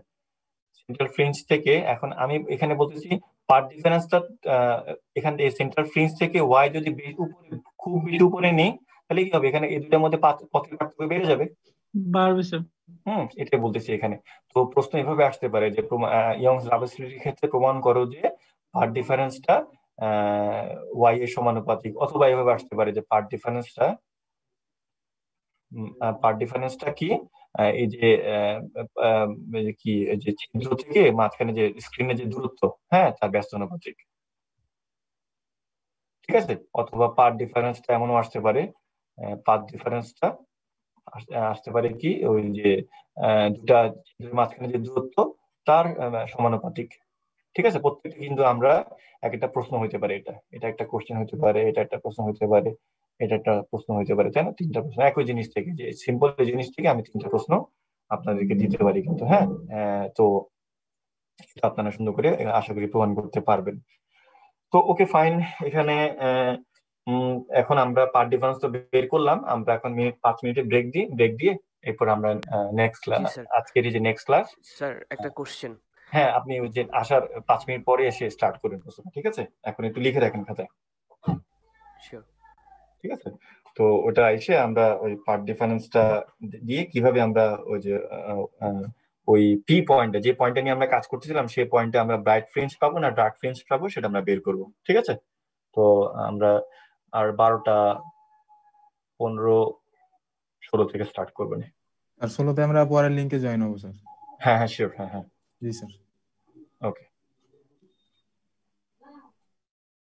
সেন্ট্রাল ফ্রিঞ্জ থেকে এখন আমি এখানে বলতেছি পার্ট ডিফারেন্সটা এখান থেকে সেন্ট্রাল ফ্রিঞ্জ থেকে ওয়াই যদি খুব বেশি উপরে নেই, তাহলে কি হবে, এখানে এই দুটার মধ্যে পথের পার্থক্য বেড়ে যাবে। বাড়বে স্যার। এটাই বলতেছি এখানে। তো প্রশ্ন এভাবে আসতে পারে যে ইয়ংস ডাবল স্লিটের ক্ষেত্রে প্রমাণ করো যে পার্ট ডিফারেন্সটা ওয়াই এর সমানুপাতিক, অথবা এভাবে আসতে পারে যে পার্ট ডিফারেন্সটা কি, এই যে এই যে কি, এই যে ছিদ্র থেকে মাঝখানে যে স্ক্রিনের যে দূরত্ব, হ্যাঁ, তার ব্যস্তানুপাতিক, ঠিক আছে? অথবা পার্ট ডিফারেন্সটা এমনও আসতে পারে, পার্ট ডিফারেন্সটা আসতে পারে কি, ওই যে দুটা ছিদ্রের মাঝখানে যে দূরত্ব তার সমানুপাতিক, ঠিক আছে? প্রত্যেকটা কিন্তু আমরা এক একটা প্রশ্ন হইতে পারে, এটা একটা কোশ্চেন হইতে পারে, এটা একটা প্রশ্ন হইতে পারে, এটা একটা প্রশ্ন হইতে পারে, তাই না? তিনটা প্রশ্ন একই জিনিস থেকে, যে সিম্পল জিনিস থেকে আমি তিনটা প্রশ্ন আপনাদেরকে দিতে পারি কিন্তু, হ্যাঁ। তো এটা আপনারা সুন্দর করে আশা করি প্রমাণ করতে পারবেন। তো ওকে ফাইন, এখানে এখন আমরা পার্ট ডিফারেন্স তো বের করলাম, আমরা এখন 5 মিনিটে ব্রেক দিয়ে এরপর আমরা নেক্সট জি স্যার। আজকের এই যে নেক্সট ক্লাস। স্যার একটা কোশ্চেন। হ্যাঁ, আপনি ওই যে আসার 5 মিনিট পরে এসে স্টার্ট করেন প্রশ্ন, ঠিক আছে? এখন একটু লিখে রাখেন খাতায়, শিওর। ঠিক আছে? তো ওটা এসে আমরা ওই পার্ট ডিফারেন্সটা দিয়ে কিভাবে আমরা ওই যে ওই পি পয়েন্টে, যে পয়েন্টে নিয়ে আমরা কাজ করতেছিলাম, সেই পয়েন্টে আমরা ব্রাইট ফ্রিঞ্জ পাবো না ডার্ক ফ্রিঞ্জ পাবো, সেটা আমরা বের করব, ঠিক আছে? তো আমরা আর 12টা 15 16 থেকে স্টার্ট করবেন। আর 16তে আমরা পরের লিংকে জয়েন হবো স্যার। হ্যাঁ হ্যাঁ শিওর, হ্যাঁ হ্যাঁ, জি স্যার। ওকে।